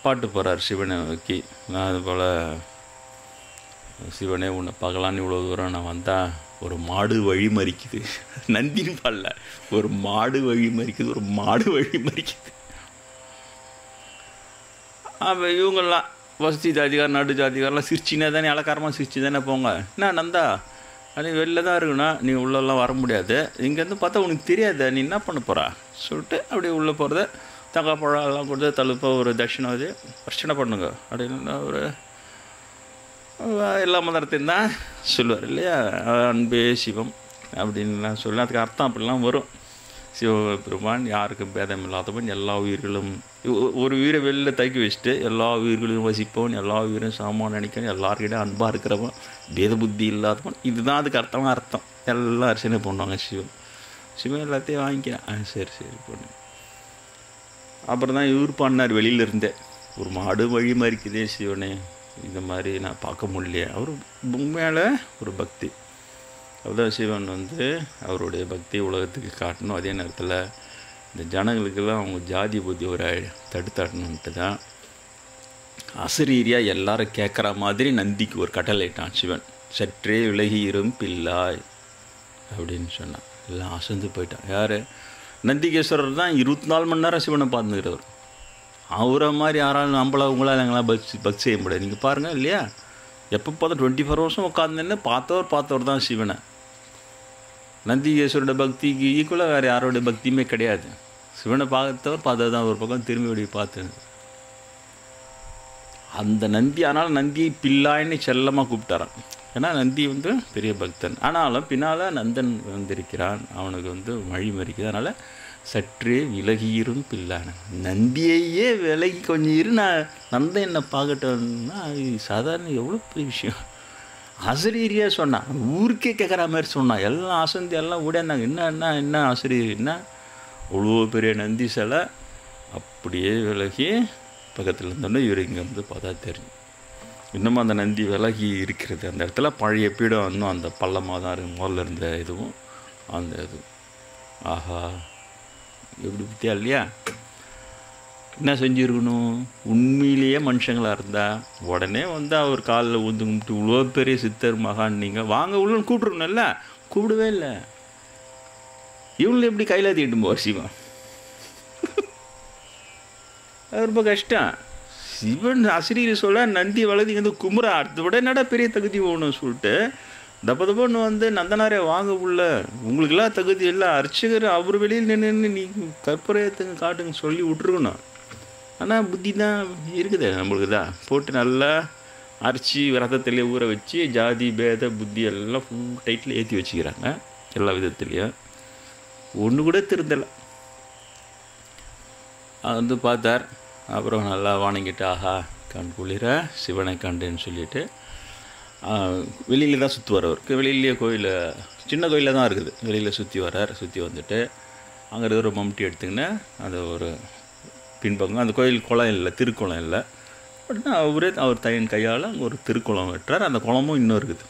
பாட்டு போகிறார் சிவனை வைக்கி. நான் அது போல் சிவனே உன்னை பார்க்கலான்னு இவ்வளோ தூரம் நான் வந்தால் ஒரு மாடு வழி மறிக்குது. நந்தின்னு பாடல, ஒரு மாடு வழி மறிக்குது, ஒரு மாடு வழி மறிக்குது. அப்போ இவங்கெல்லாம் வசதி ஜாதிகார் நடு ஜாதிகாரெலாம் சிரிச்சினே தானே, அலக்காரமாக சிரிச்சு தானே போங்க. என்ன நந்தா நீ வெளில தான் இருக்குண்ணா, நீ உள்ளெல்லாம் வர முடியாது, இங்கேருந்து பார்த்தா உனக்கு தெரியாது, நீ என்ன பண்ண போகிறா சொல்லிட்டு அப்படியே உள்ளே போகிறத தங்காப்பழம் எல்லாம் கொடுத்து தழுப்பாக ஒரு தட்சிணாவது அர்ச்சனை பண்ணுங்க அப்படின்னு ஒரு எல்லா மதத்தையும் தான் சொல்லுவார் இல்லையா. அன்பே சிவம் அப்படின்லாம் சொல்லி அதுக்கு அர்த்தம் அப்படிலாம் வரும். சிவபெருமான் யாருக்கும் பேதம் இல்லாதவன், எல்லா உயிர்களும் ஒரு உயிரை வெளியில் தக்கி வச்சுட்டு எல்லா உயிர்களையும் வசிப்பவன், எல்லா உயிரும் சமமாக நினைக்கிறவன், எல்லாருக்கிட்டையும் அன்பாக இருக்கிறவன், பேத புத்தி இல்லாதவன். இதுதான் அதுக்கு அர்த்தம். எல்லாம் அர்ச்சனை பண்ணுவாங்க. சிவன் எல்லாத்தையும் வாங்கிக்கிறேன். சரி பொண்ணு. அப்புறம் தான் இவர் பண்ணார் வெளியிலேருந்தே, ஒரு மாடு வழி மறிக்குதே சிவனே, இந்த மாதிரி நான் பார்க்க முடியலையே. அவர் உண்மையால் ஒரு பக்தி. அதுதான் சிவன் வந்து அவருடைய பக்தி உலகத்துக்கு காட்டணும். அதே நேரத்தில் இந்த ஜனங்களுக்கெல்லாம் அவங்க ஜாதி புத்தி ஒரு தடுத்தாட்டணுன்ட்டு தான் அசரீரியாக எல்லாரும் கேட்குற மாதிரி நந்திக்கு ஒரு கட்டளையிட்டான் சிவன். சற்றே விலகியிரும் பிள்ளாய் அப்படின்னு சொன்னான். எல்லாம் அசந்து போயிட்டான். யார்? நந்திகேஸ்வரர் தான் 24 மணி நேரம் சிவனை பார்த்துக்கிறவர். அவரை மாதிரி யாராலும் நம்மளால் உங்களால் எங்களாம் பக்தி செய்ய முடியாது. நீங்கள் பாருங்கள் இல்லையா, எப்போ பார்த்தா 24 வருஷம் உட்காந்துன்னு பார்த்தவர் தான் சிவனை. நந்திகேஸ்வரோட பக்திக்கு ஈக்குவலாக வேறு யாரோட பக்தியுமே கிடையாது. சிவனை பார்த்தவர் தான் ஒரு பக்கம் திரும்பி பார்த்து அந்த நந்தி. ஆனாலும் நந்தியை பிள்ளாயின்னு செல்லமாக கூப்பிட்டாரான். ஏன்னா நந்தி வந்து பெரிய பக்தன். ஆனாலும் பின்னால் நந்தன் வந்திருக்கிறான், அவனுக்கு வந்து வழி மறிக்குது. அதனால் சற்றே விலகியிரும் பிள்ளான, நந்தியையே விலகி கொஞ்சம் இரு, நான் நந்தன் என்ன பார்க்கட்டோன்னா சாதாரண எவ்வளோ பெரிய விஷயம். அசரீரியாக சொன்னான், ஊருக்கே கேட்குற மாதிரி சொன்னான். எல்லாம் அசந்தி எல்லாம் ஓடியாந்தாங்க. என்ன ஆசிரியர், என்ன அவ்வளோ பெரிய நந்தி சிலை அப்படியே விலகி பக்கத்தில் இருந்தோன்னே இவர் இங்கே வந்து பார்த்தா தெரியும். இன்னமும் அந்த நந்தி விலகி இருக்கிறது. அந்த இடத்துல பழைய பீடம் இன்னும் அந்த பள்ளமாக தான் இருக்குது. முதல்ல இருந்த இதுவும் அந்த இது. ஆஹா, எப்படி பற்றியா இல்லையா? என்ன செஞ்சுருக்கணும்? உண்மையிலேயே மனுஷங்களாக இருந்தால் உடனே வந்து அவர் காலில் ஊந்து கும்பிட்டு இவ்வளோ பெரிய சித்தர் மகான் நீங்கள் வாங்க உள்ளன்னு கூப்பிட்ருக்கணும்ல, கூப்பிடவே இல்லை. இவங்களை எப்படி கையில் தீட்டும் போவார் சிவன்? அது ரொம்ப கஷ்டம். சிவன் ஆசிரியர் சொல்ல நந்தி வளர்த்தி வந்து கும்புறா, அடுத்த விட என்னடா பெரிய தகுதி வேணும்னு சொல்லிட்டு தப்பன்னு வந்து நந்தனாரே வாங்க உள்ள, உங்களுக்கெல்லாம் தகுதி இல்லை, அர்ச்சகர் அவர் வெளியில் நின்று நீ கற்பரையத்துங்க காட்டுங்க சொல்லி விட்ருக்கணும். ஆனால் புத்தி தான் இருக்குது நம்மளுக்கு தான். போட்டு நல்லா அரைச்சி ரத்தத்திலே ஊற வச்சு ஜாதி பேத புத்தி எல்லாம் ஃபுல் டைட்டில் ஏற்றி வச்சுக்கிறாங்க எல்லா விதத்துலேயும். ஒன்று கூட திருந்தலை. அது வந்து பார்த்தார். அப்புறம் நல்லா வாங்கிட்டு ஆஹா கண் குளிர சிவனை கண்டுன்னு சொல்லிவிட்டு வெளியில் தான் சுற்றி வரவருக்கு. வெளியிலேயே கோயில் சின்ன கோயிலில் தான் இருக்குது. வெளியில் சுற்றி வரார். சுற்றி வந்துட்டு அங்கே இருக்கிற ஒரு மம்டி எடுத்துக்கின்னு அந்த ஒரு பின்பக்கம் அந்த கோயில் குளம் இல்லை, திருக்குளம் இல்லை, உடனே அவர் தயன் கையால் ஒரு திருக்குளம் வெட்டுறார். அந்த குளமும் இன்னும் இருக்குது.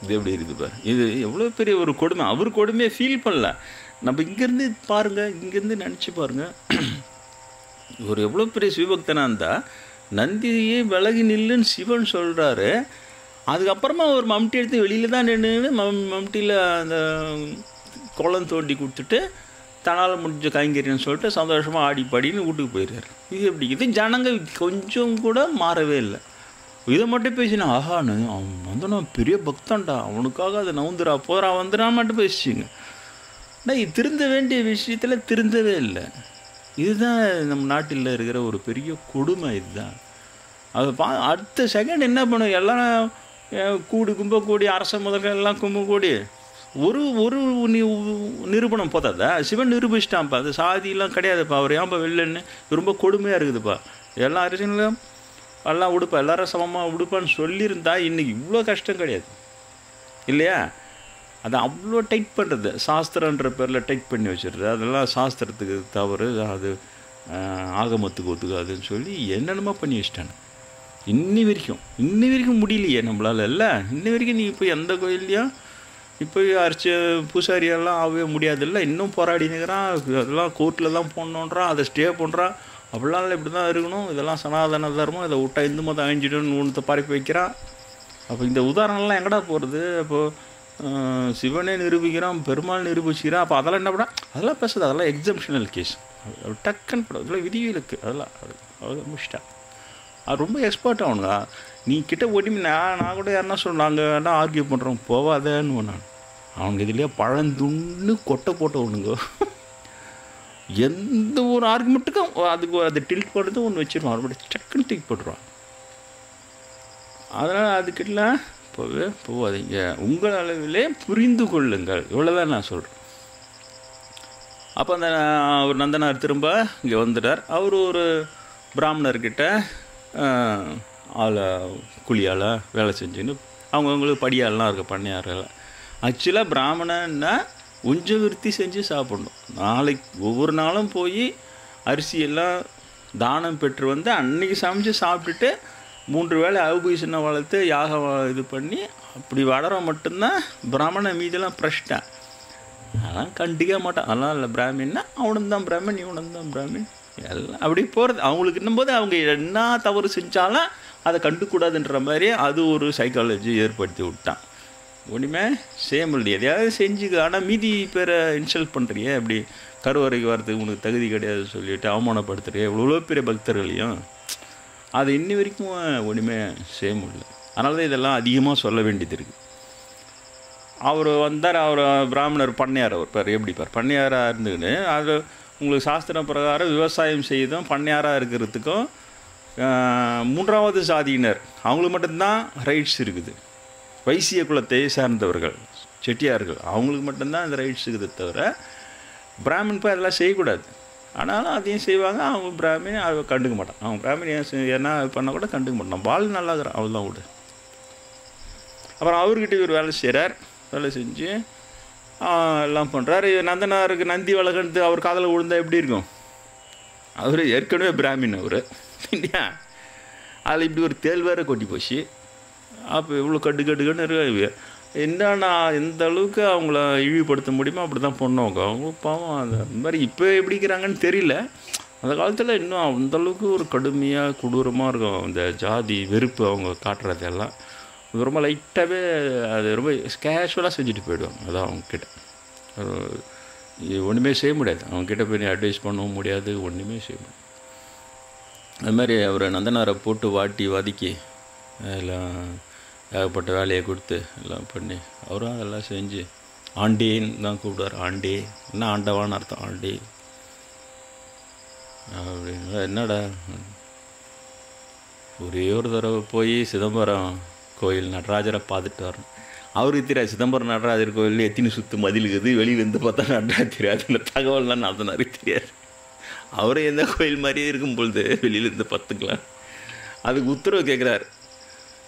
இது எப்படி இருக்குது பாரு, இது எவ்வளோ பெரிய ஒரு கொடுமை. அவர் கொடுமையை ஃபீல் பண்ணல. நம்ம இங்கேருந்து பாருங்கள், இங்கேருந்து நினச்சி பாருங்கள், ஒரு எவ்வளோ பெரிய சிவபக்தனாக இருந்தால் நந்தியே விலகி நில்லுன்னு சிவன் சொல்கிறாரு. அதுக்கப்புறமா ஒரு மம்டி எடுத்து வெளியில் தான் நின்று மம்டியில் அந்த குளம் தோண்டி கொடுத்துட்டு தன்னால் முடிஞ்ச கைங்கரியன்னு சொல்லிட்டு சந்தோஷமாக ஆடி பாடின்னு வீட்டுக்கு போயிடுறாரு. இது எப்படி? இது ஜனங்க கொஞ்சம் கூட மாறவே இல்லை. இதை மட்டும் பேசினா ஆஹான்னு அவன் வந்து நான் பெரிய பக்தன்டா, அவனுக்காக அதை நவுந்துரா போகிறா வந்துடா மட்டும் பேசிச்சிங்க. இது திருந்த வேண்டிய விஷயத்தில் திருந்தவே இல்லை. இதுதான் நம்ம நாட்டில் இருக்கிற ஒரு பெரிய கொடுமை. இதுதான் அதை அடுத்த செகண்ட் என்ன பண்ணும், எல்லாம் கும்ப கூடி அரச முதல்கள் எல்லாம் கூடி ஒரு ஒரு நிரூபணம் போதாதா? சிவன் நிரூபிச்சிட்டான்ப்பா, அது சாதியெல்லாம் கிடையாதுப்பா, அவர் ஏன்ப்பா வெளிலன்னு ரொம்ப கொடுமையாக இருக்குதுப்பா, எல்லா அரசியலும் எல்லாம் உடுப்பா, எல்லாரும் சமமாக உடுப்பான்னு சொல்லியிருந்தா இன்றைக்கி இவ்வளோ கஷ்டம் கிடையாது இல்லையா? அதை அவ்வளோ டைட் பண்ணுறது, சாஸ்திரன்ற பேரில் டைட் பண்ணி வச்சுருது. அதெல்லாம் சாஸ்திரத்துக்கு தவறு, அது ஆகமத்துக்கு ஒத்துக்காதுன்னு சொல்லி என்னென்னமோ பண்ணி வச்சிட்டாங்க. இன்னி வரைக்கும் முடியலையே நம்மளால். இல்லை இன்னி வரைக்கும் நீ இப்போ எந்த கோயில்லையும் இப்போ பூசாரியெல்லாம் ஆகவே முடியாதில்ல, இன்னும் போராடினுக்கிறான். அதெல்லாம் கோர்ட்டில் தான் போடணுன்றான், அதை ஸ்டே பண்ணுறான். அப்படிலாம் இல்லை, இப்படி தான் இருக்கணும், இதெல்லாம் சனாதன தர்மம், இதை விட்டா இந்து மதம் அழிஞ்சிடுன்னு ஒன்றத்தை பரப்பி வைக்கிறான். அப்போ இந்த உதாரணம்லாம் எங்கடா போகிறது? அப்போது சிவனே நிரூபிக்கிறான், பெருமாள் நிரூபிச்சுக்கிறான். அப்போ அதெல்லாம் என்ன பண்ண, அதெல்லாம் பேசுறது, அதெல்லாம் எக்ஸம்ஷனல் கேஸ், டக்குன்னு படம், அதெல்லாம் விதிவிலக்கு, அதெல்லாம் அவ்வளோ முடிச்சிட்டா. அது ரொம்ப எக்ஸ்பர்ட் ஆகணுங்க. நீ கிட்ட ஓட்டி நான் கூட யாருன்னா சொன்னாங்க வேணா ஆர்கியூ பண்ணுறோம் போவாதேன்னு நான். அவங்க இதுலேயே பழந்துன்னு கொட்டை போட்டவனுங்க. எந்த ஒரு ஆர்குமெண்ட்டுக்கும் அதுக்கு அதை டில்ட் பண்ணுறது ஒன்று வச்சுருவான், மறுபடியும் டக்குன்னு தூக்கி போட்டுருவான். அதனால் அதுக்கிட்ட போவாதீங்க, உங்கள் அளவிலே புரிந்து கொள்ளுங்கள், இவ்வளோதான் நான் சொல்கிறேன். அப்போ அந்த ஒரு நந்தனார் திரும்ப இங்கே வந்துட்டார். அவர் ஒரு பிராமணர்கிட்ட கூலியால் வேலை செஞ்சுன்னு அவங்கவுங்களுக்கு படியாலெலாம் இருக்க பண்ணையார்கள். ஆக்சுவலாக பிராமணன்னா உஞ்ச விருத்தி செஞ்சு சாப்பிடணும். நாளைக்கு ஒவ்வொரு நாளும் போய் அரிசியெல்லாம் தானம் பெற்று வந்து அன்றைக்கி சமைச்சு சாப்பிட்டுட்டு 3 வேளை அவுபீசனை வளர்த்து யாகம் இது பண்ணி அப்படி வளர மட்டும்தான் பிராமணன். மீதெல்லாம் பிரஷ்டான், அதெல்லாம் கண்டிக்க மாட்டான். அதெல்லாம் இல்லை, பிராமின்னா அவனுந்தான் பிராமின், இவனுந்தான் பிராமின், எல்லாம் அப்படி போகிறது. அவங்களுக்கு இன்னும்போது அவங்க என்ன தவறு செஞ்சாலும் அதை கண்டுக்கூடாதுன்ற மாதிரி அது ஒரு சைக்காலஜி ஏற்படுத்தி விட்டான். ஒன்றுமே செய்ய முடியல, எதையாவது செஞ்சுக்க. ஆனால் மீதி பேரை இன்சல்ட் பண்ணுறியே, அப்படி கருவறைக்கு வரதுக்கு உனக்கு தகுதி கிடையாது சொல்லிவிட்டு அவமானப்படுத்துறியே எவ்வளோ பெரிய பக்தர்களையும். அது இன்னி வரைக்கும் ஒன்றுமே செய்ய முடியல. அதனால தான் இதெல்லாம் அதிகமாக சொல்ல வேண்டியது இருக்குது. அவர் வந்தார், அவர் பிராமணர் பண்ணையார், அவர் பேர் எப்படி பார் பண்ணையாராக இருந்துக்கின்னு அது உங்களுக்கு சாஸ்திரம் பிரகாரம் விவசாயம் செய்தும் பண்ணையாராக இருக்கிறதுக்கும் 3வது சாதியினர் அவங்களுக்கு மட்டும்தான் ரைட்ஸ் இருக்குது. வைசிய குலத்தை சார்ந்தவர்கள் செட்டியார்கள் அவங்களுக்கு மட்டும்தான் இந்த ரைட்ஸ் இருக்குது, தவிர பிராமின் போய் அதெல்லாம் செய்யக்கூடாது. ஆனாலும் அதையும் செய்வாங்க. அவங்க பிராமின் அதை கண்டுக்க மாட்டான். அவங்க பிராமின் என்ன பண்ணால் கூட கண்டுக்க மாட்டான். பால் நல்லாகிறான், அவ்வளோதான் விடு. அப்புறம் அவர்கிட்ட இவர் வேலை செய்கிறார். வேலை செஞ்சு எல்லாம் பண்ணுறாரு. நந்தனாருக்கு நந்தி வளர்க்கறது அவர் காதில் விழுந்தா எப்படி இருக்கும்? அவர் ஏற்கனவே பிராமின் அவர் இல்லையா? அதில் இப்படி ஒரு தேல் வேறு கொட்டி போச்சு. அப்போ எவ்வளோ கட்டுன்னு இருக்கு. என்னன்னா எந்த அளவுக்கு அவங்கள இழிவுபடுத்த முடியுமோ அப்படி தான் பண்ணுவாங்க. அவங்க பாவம் அந்த மாதிரி இப்போ எப்படி இருக்கிறாங்கன்னு தெரியல. அந்த காலத்தில் இன்னும் அந்தளவுக்கு ஒரு கடுமையாக கொடூரமாக இருக்கும் இந்த ஜாதி வெறுப்பு அவங்க காட்டுறதெல்லாம். ரொம்ப லைட்டாகவே அது ரொம்ப கேஷுவலாக செஞ்சுட்டு போயிடுவாங்க. அதான் அவங்கக்கிட்ட ஒன்றுமே செய்ய முடியாது. அவங்கக்கிட்ட போய் அட்வைஸ் பண்ணவும் முடியாது, ஒன்றுமே செய்ய முடியாது. அது மாதிரி அவர் நந்தனாரை போட்டு வாட்டி வதக்கி எல்லாம் ஏகப்பட்ட வேலையை கொடுத்து எல்லாம் பண்ணி அவரும் அதெல்லாம் செஞ்சு ஆண்டேன்னு தான் கூப்பிடுவார். ஆண்டே என்ன ஆண்டவான்னு அர்த்தம், ஆண்டே அப்படின்னு. என்னடா ஒரே ஒரு தடவை போய் சிதம்பரம் கோயில் நடராஜரை பார்த்துட்டு வரணும். அவருக்கு தெரியாது சிதம்பரம் நடராஜர் கோயில் எத்தனை சுற்று மதில் இருக்குது, வெளியிலேருந்து பார்த்தா நடராஜர் தெரியாது. இந்த தகவல்லாம் நந்தனாருக்கு தெரியாது. அவரே எந்த கோயில் மாதிரியே இருக்கும் பொழுது வெளியிலேருந்து பார்த்துக்கலாம். அதுக்கு உத்தரவு கேட்குறாரு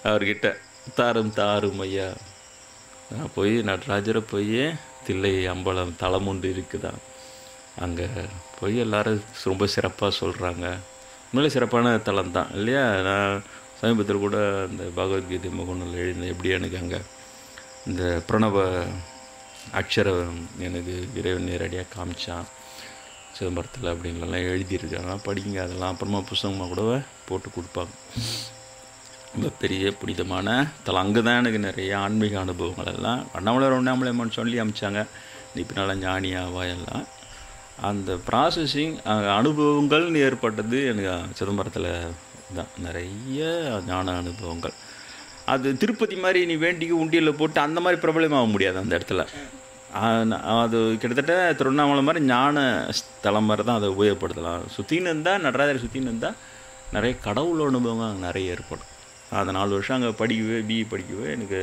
அவர்கிட்ட, தாரும் ஐயா, நான் போய் நடராஜரை போய் தில்லை அம்பலம் தலம் ஒன்று இருக்குதான், அங்கே போய் எல்லோரும் ரொம்ப சிறப்பாக சொல்கிறாங்க, உண்மையிலே சிறப்பான தளம் தான் இல்லையா. நான் சமீபத்தில் கூட இந்த பகவத்கீதை முகநூல் எழுதினேன். எப்படி எனக்கு அங்கே இந்த பிரணவ அக்ஷரம் எனக்கு இறைவன் நேரடியாக காமிச்சான் சிதம்பரத்தில் அப்படிங்களெல்லாம் எழுதியிருக்காங்க. படிங்க அதெல்லாம். அப்புறமா புத்தகமாக கூட போட்டு கொடுப்பாங்க. ரொம்ப பெரிய புனிதமான தலம். அங்கே தான் எனக்கு நிறைய ஆன்மீக அனுபவங்கள் எல்லாம் அண்ணாமலையம்மன் சொல்லி அமிச்சாங்க. நீ பின்னால் ஞானியாவா எல்லாம் அந்த ப்ராசஸிங் அனுபவங்கள்னு ஏற்பட்டது எனக்கு சிதம்பரத்தில் தான். நிறைய ஞான அனுபவங்கள். அது திருப்பதி மாதிரி நீ வேண்டிக்கு உண்டியலில் போட்டு அந்த மாதிரி பிரபலமாக முடியாது அந்த இடத்துல. அது கிட்டத்தட்ட திருவண்ணாமலை மாதிரி ஞான ஸ்தலம் மாதிரி தான் அதை உபயோகப்படுத்தலாம். சுற்றின்னு இருந்தால் நடராஜரை சுற்றின்னு இருந்தால் நிறைய கடவுள் அனுபவங்கள் நிறைய ஏற்படும். அந்த 4 வருஷம் அங்கே படிக்கவே பிஇ படிக்கவே எனக்கு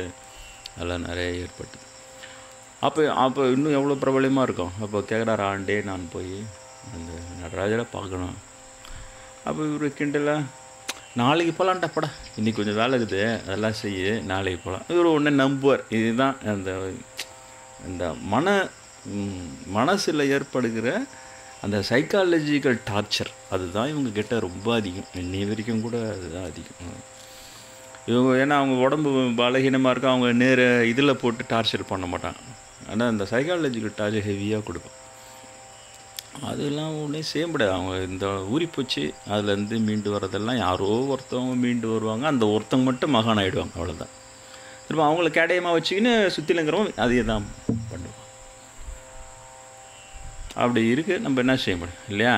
அதெல்லாம் நிறைய ஏற்பட்டு. அப்போ இன்னும் எவ்வளோ பிரபலமாக இருக்கும். அப்போ கேட்குறாரு ஆண்டே நான் போய் அந்த நடராஜரை பார்க்கணும். அப்போ இவர் கிண்டலாக நாளைக்கு போகலான்டா படா, இன்றைக்கி கொஞ்சம் வேலை இருக்குது அதெல்லாம் செய்ய, நாளைக்கு போகலாம். இவர் ஒன்று நம்புவார். இதுதான் அந்த மனசில் ஏற்படுகிற அந்த சைக்காலஜிக்கல் டார்ச்சர். அதுதான் இவங்க கிட்ட ரொம்ப அதிகம். இன்னி வரைக்கும் கூட அதுதான் அதிகம். இவங்க ஏன்னா அவங்க உடம்பு பலகீனமாக இருக்கும். அவங்க நேர இதில் போட்டு டார்ச்சர் பண்ண மாட்டாங்க. ஆனால் இந்த சைக்காலஜிக்கல் டார்ச்சர் ஹெவியாக கொடுக்கும். அதெல்லாம் ஒன்றே செய்ய முடியாது. அவங்க இந்த ஊறி போச்சு அதுலேருந்து மீண்டு வர்றதெல்லாம் யாரோ ஒருத்தவங்க மீண்டு வருவாங்க. அந்த ஒருத்தவங்க மட்டும் மகான் ஆகிடுவாங்க. அவ்வளோதான். திரும்ப அவங்கள கேடயமாக வச்சுக்கின்னு சுற்றிலங்கிறவங்க அதே தான் பண்ணுவாங்க. அப்படி இருக்குது. நம்ம என்ன செய்ய முடியும் இல்லையா.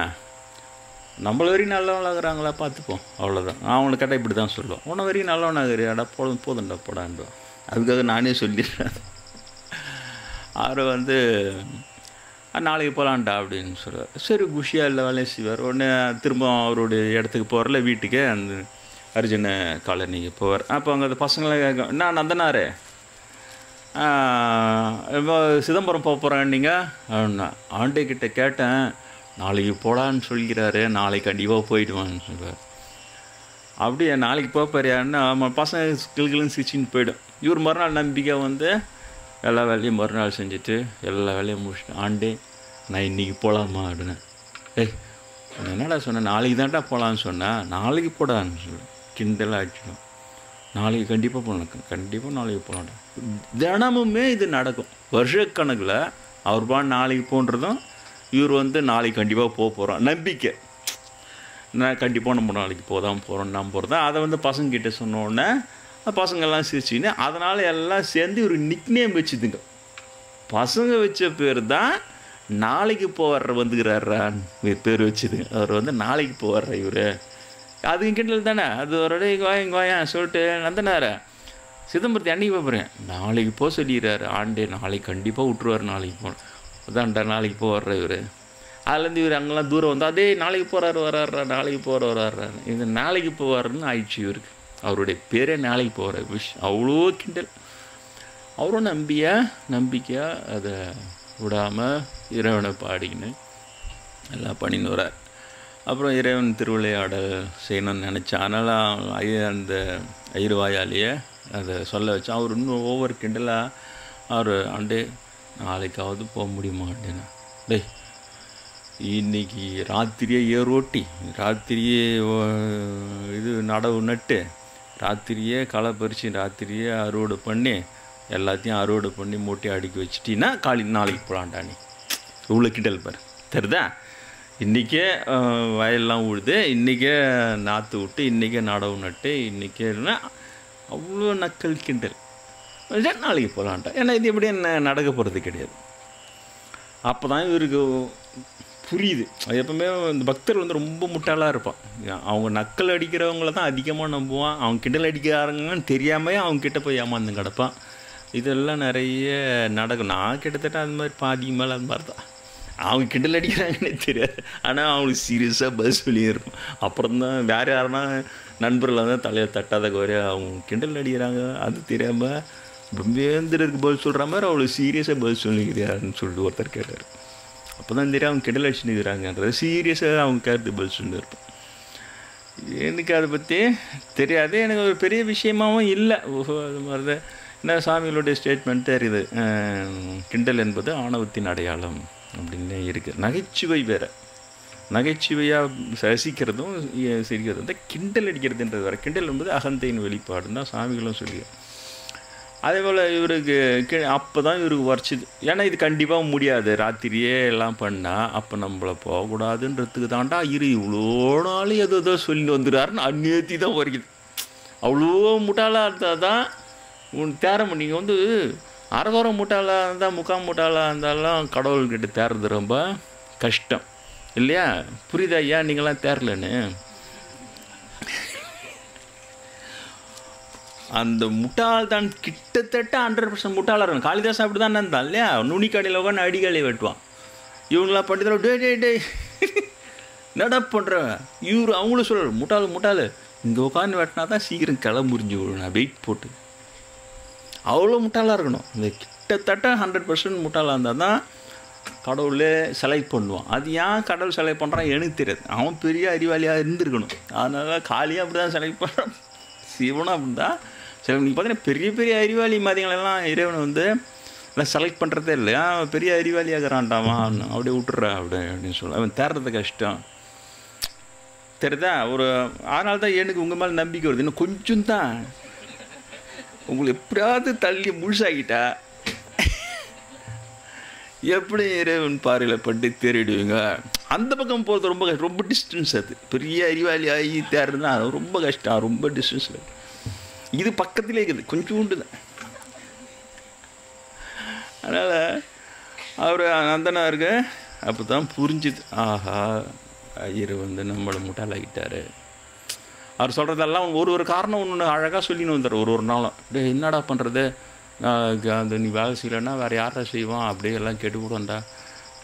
நம்மள வரைக்கும் நல்லவனாகிறாங்களா பார்த்துப்போம், அவ்வளோதான். அவங்கள கேட்டால் இப்படி தான் சொல்லுவோம். உன்னை வரைக்கும் நல்லவனாகிறாடா போதுண்டா போடான்டுவோம். அதுக்காக நானே சொல்லிடுறேன். அவர் நாளைக்கு போகலான்டா அப்படின்னு சொல்லுவார். சரி குஷியாக இல்லை வேலையை செய்வார். உடனே திரும்ப அவருடைய இடத்துக்கு போகிறல வீட்டுக்கு அந்த அர்ஜுன காலனிக்கு போவார். அப்போ அங்கே அந்த பசங்களாம் கேட்கும், என்ன நந்தனாரே இப்போ சிதம்பரம் போக போகிறான்னீங்க அப்படின்னா. ஆண்டே கிட்டே கேட்டேன், நாளைக்கு போடான்னு சொல்லிக்கிறாரு, நாளைக்கு கண்டிப்பாக போயிடுவான்னு சொல்லுவார். அப்படியே நாளைக்கு போப்பாரியான்னு ஆமாம் பசங்க கிளுன்னு சிரிச்சின்னு போயிடும். இவர் மறுநாள் நம்பிக்கை எல்லா வேலையும் மறுநாள் செஞ்சுட்டு எல்லா வேலையும் முடிச்சுட்டு, ஆண்டே நான் இன்றைக்கி போகலாமா அப்படின்னு. என்னடா சொன்னேன், நாளைக்கு தான்டா போகலான்னு சொன்னேன், நாளைக்கு போடான்னு சொல்லு. கிண்டலாக ஆகிடும். நாளைக்கு கண்டிப்பாக போகலாம், கண்டிப்பாக நாளைக்கு போகலான்டா. தினமுமே இது நடக்கும். வருஷக்கணக்கில் அவர் நாளைக்கு போன்றதும் இவர் நாளைக்கு கண்டிப்பாக போக போகிறோம் நம்பிக்கை. நான் கண்டிப்பாக நம்ம நாளைக்கு போகிறோம் நம்புறதா. அதை பசங்கிட்ட சொன்னோடனே பசங்கள்லாம் சிரிச்சின்னு அதனால் எல்லாம் சேர்ந்து ஒரு நிக்நேம் வச்சுதுங்க. பசங்க வச்ச பேர் தான் நாளைக்கு போவார் வந்துக்கிறாரான்னு பேர் வச்சுதுங்க. அவர் நாளைக்கு போவார் இவர். அது கிண்டல் தானே. அது ஒரு கோயம் சொல்லிட்டு நந்தனார சிதம்பரத்தை அன்றைக்கி போகிறேன், நாளைக்கு போக சொல்லிடுறாரு ஆண்டே, நாளைக்கு கண்டிப்பாக விட்டுருவார், நாளைக்கு போகணும் அதான்டா நாளைக்கு போவார் இவர். அதுலேருந்து இவர் அங்கெல்லாம் தூரம் அதே நாளைக்கு போகிறாரு வர்றாரா, நாளைக்கு போகிற வர்றாரு. இது நாளைக்கு போவார்னு ஆயிடுச்சு இவருக்கு. அவருடைய பேரே நாளைக்கு போகிற அவ்வளோ கிண்டல். அவரும் நம்பிக்கையாக அதை விடாமல் இறைவனை பாடிக்கின்னு எல்லாம் பண்ணின்னு வரார். அப்புறம் இறைவன் திருவிளையாடல் செய்யணும்னு நினச்சா. அதனால் அந்த ஐருவாயாலேயே அதை சொல்ல வச்சா. அவர் இன்னும் ஒவ்வொரு கிண்டலாக அவர் ஆண்டே நாளைக்காவது போக முடியுமா அப்படின்னா, டேய் இன்றைக்கி ராத்திரியே ஏரோட்டி, ராத்திரியே இது நடவு நட்டு, ராத்திரியே களை பறித்து, ராத்திரியே அறுவடை பண்ணி, எல்லாத்தையும் அறுவடை பண்ணி மூட்டையை அடுக்கி வச்சிட்டின்னா நாளைக்கு போகலான்டா. நீ இவ்வளோ கிண்டல் பாரு தெரியுதா. இன்றைக்கே வயல்லாம் உழுது, இன்றைக்கே நாற்று விட்டு, இன்றைக்கே நடவு நட்டு, இன்றைக்கேன்னா அவ்வளோ நக்கல் கிண்டல். நாளைக்கு போகலான்ட்டா. ஏன்னா இது எப்படி என்ன நடக்க போகிறது கிடையாது. அப்போ தான் இவருக்கு புரியுது. அது எப்பவுமே இந்த பக்தர் ரொம்ப முட்டாளாக இருப்பான். அவங்க நக்கல் அடிக்கிறவங்கள தான் அதிகமாக நம்புவான். அவங்க கிண்டல் அடிக்கிறாங்கன்னு தெரியாமல் அவங்கக்கிட்ட போய் ஏமாந்து கிடப்பான். இதெல்லாம் நிறைய நடக்கும். நான் கிட்டத்தட்ட அந்த மாதிரி பாதி மேலே அந்த மாதிரி தான். அவங்க கிண்டல் அடிக்கிறாங்கன்னே தெரியாது, ஆனால் அவங்களுக்கு சீரியஸாக பதில் சொல்லியிருக்கும். அப்புறம் தான் வேறு யாருன்னா நண்பர்கள் தான் தலையை தட்டாத குறைய அவங்க கிண்டல் அடிக்கிறாங்க அது தெரியாமல் பிரம்மேந்திரருக்கு பதில் சொல்கிற மாதிரி அவளுக்கு சீரியஸாக பதில் சொல்லிக்கிறாருன்னு சொல்லிட்டு ஒருத்தர் கேட்டார். அப்போ தான் தெரியும் அவங்க கிண்டல் அடிச்சு நிற்கிறாங்கன்றது. சீரியஸாக அவங்க கேட்டு பதில் சொல்லியிருப்போம். எனக்கு அதை பற்றி தெரியாது. எனக்கு ஒரு பெரிய விஷயமாகவும் இல்லை. அது மாதிரி தான் என்ன சாமிகளுடைய ஸ்டேட்மெண்ட் தெரியுது. கிண்டல் என்பது ஆணவத்தின் அடையாளம் அப்படின்னு இருக்குது. நகைச்சுவை வேறு. நகைச்சுவையாக ரசிக்கிறதும் சிரிக்கிறதும் இந்த கிண்டல் அடிக்கிறதுன்றது வேறு. கிண்டல் என்பது அகந்தையின் வெளிப்பாடுன்னு தான் சாமிகளும் சொல்லி. அதே போல் இவருக்கு அப்போ தான் இவருக்கு உரைச்சிது. ஏன்னா இது கண்டிப்பாக முடியாது, ராத்திரியே எல்லாம் பண்ணால் அப்போ நம்மளை போகக்கூடாதுன்றதுக்கு தாண்டா இவ்வளோ நாள் ஏதோ சொல்லிட்டு வந்துடுறாருன்னு அந்நேத்தி தான் உரைக்குது. அவ்வளோ முட்டாளாக இருந்தால் தான் தேரம். நீங்கள் வந்து அரைகுறை முட்டாளாக இருந்தால் முக்கால் முட்டாளாக இருந்தாலும் கடவுள்கிட்ட தேர்றது ரொம்ப கஷ்டம் இல்லையா? புரியுதா ஐயா நீங்களாம் தேரலன்னு? அந்த முட்டாள் தான் கிட்டத்தட்ட 100% முட்டாளாக இருக்கணும். காளிதாஸ் அப்படி தான் இருந்தான் இல்லையா? நுனிக்காடியில் உட்காந்து அடிக்காலையை வெட்டுவான். இவங்களாம் படித்தர டே நட பண்ணுற இவர் அவங்களும் சொல்கிறார் முட்டாள் இங்கே உட்காந்து வெட்டினா தான் சீக்கிரம் கிளம்புரிஞ்சு விடணும் வெயிட் போட்டு. அவ்வளோ முட்டாளாக இருக்கணும். இந்த கிட்டத்தட்ட 100% முட்டாளாக இருந்தால் தான் கடவுளே செலக்ட் பண்ணுவான். அது ஏன் கடவுள் செலக்ட் பண்ணுறான் எனக்கு தெரியாது. அவன் பெரிய அறிவாளியாக இருந்திருக்கணும். அதனால் காளியாக அப்படி தான் செலக்ட் பண்ணுறான், சிவனும் அப்படி தான். சில நீங்கள் பார்த்தீங்கன்னா பெரிய பெரிய அறிவாளி மாதிரிங்களெல்லாம் இறைவனை வந்து எல்லாம் செலக்ட் பண்ணுறதே இல்லையா? பெரிய அறிவாளியாகிறான்டாமா அப்படியே விட்டுறா அப்படின்னு சொல்ல. அவன் தேர்றது கஷ்டம் தெரியுதா? அதனால தான் எனக்கு உங்கள் மேலே நம்பிக்கை வருது. இன்னும் கொஞ்சம் தான் உங்களை எப்படியாவது தள்ளி முழுசாகிட்டா எப்படி இறைவன் பாறையில் பட்டு தேறிடுவீங்க. அந்த பக்கம் போகிறது ரொம்ப கஷ்டம், ரொம்ப டிஸ்டன்ஸ். அது பெரிய அறிவாளி ஆகி தேர்றதுனா ரொம்ப கஷ்டம், ரொம்ப டிஸ்டன்ஸில். இது பக்கத்திலே இருக்குது, கொஞ்சோண்டு தான். அதனால் அவர் நந்தனாருக்கு அப்போ தான் புரிஞ்சுது, ஆஹா ஐயர் வந்து நம்மளை முட்டாளாகிட்டார். அவர் சொல்கிறதெல்லாம் ஒரு காரணம் ஒன்று அழகாக சொல்லின்னு வந்தார். ஒரு நாளும் என்னடா பண்ணுறது, அந்த நீ வேலை செய்யலைன்னா வேறு யாரா செய்வான், அப்படியே எல்லாம் கெட்டு விடுவோம்டா,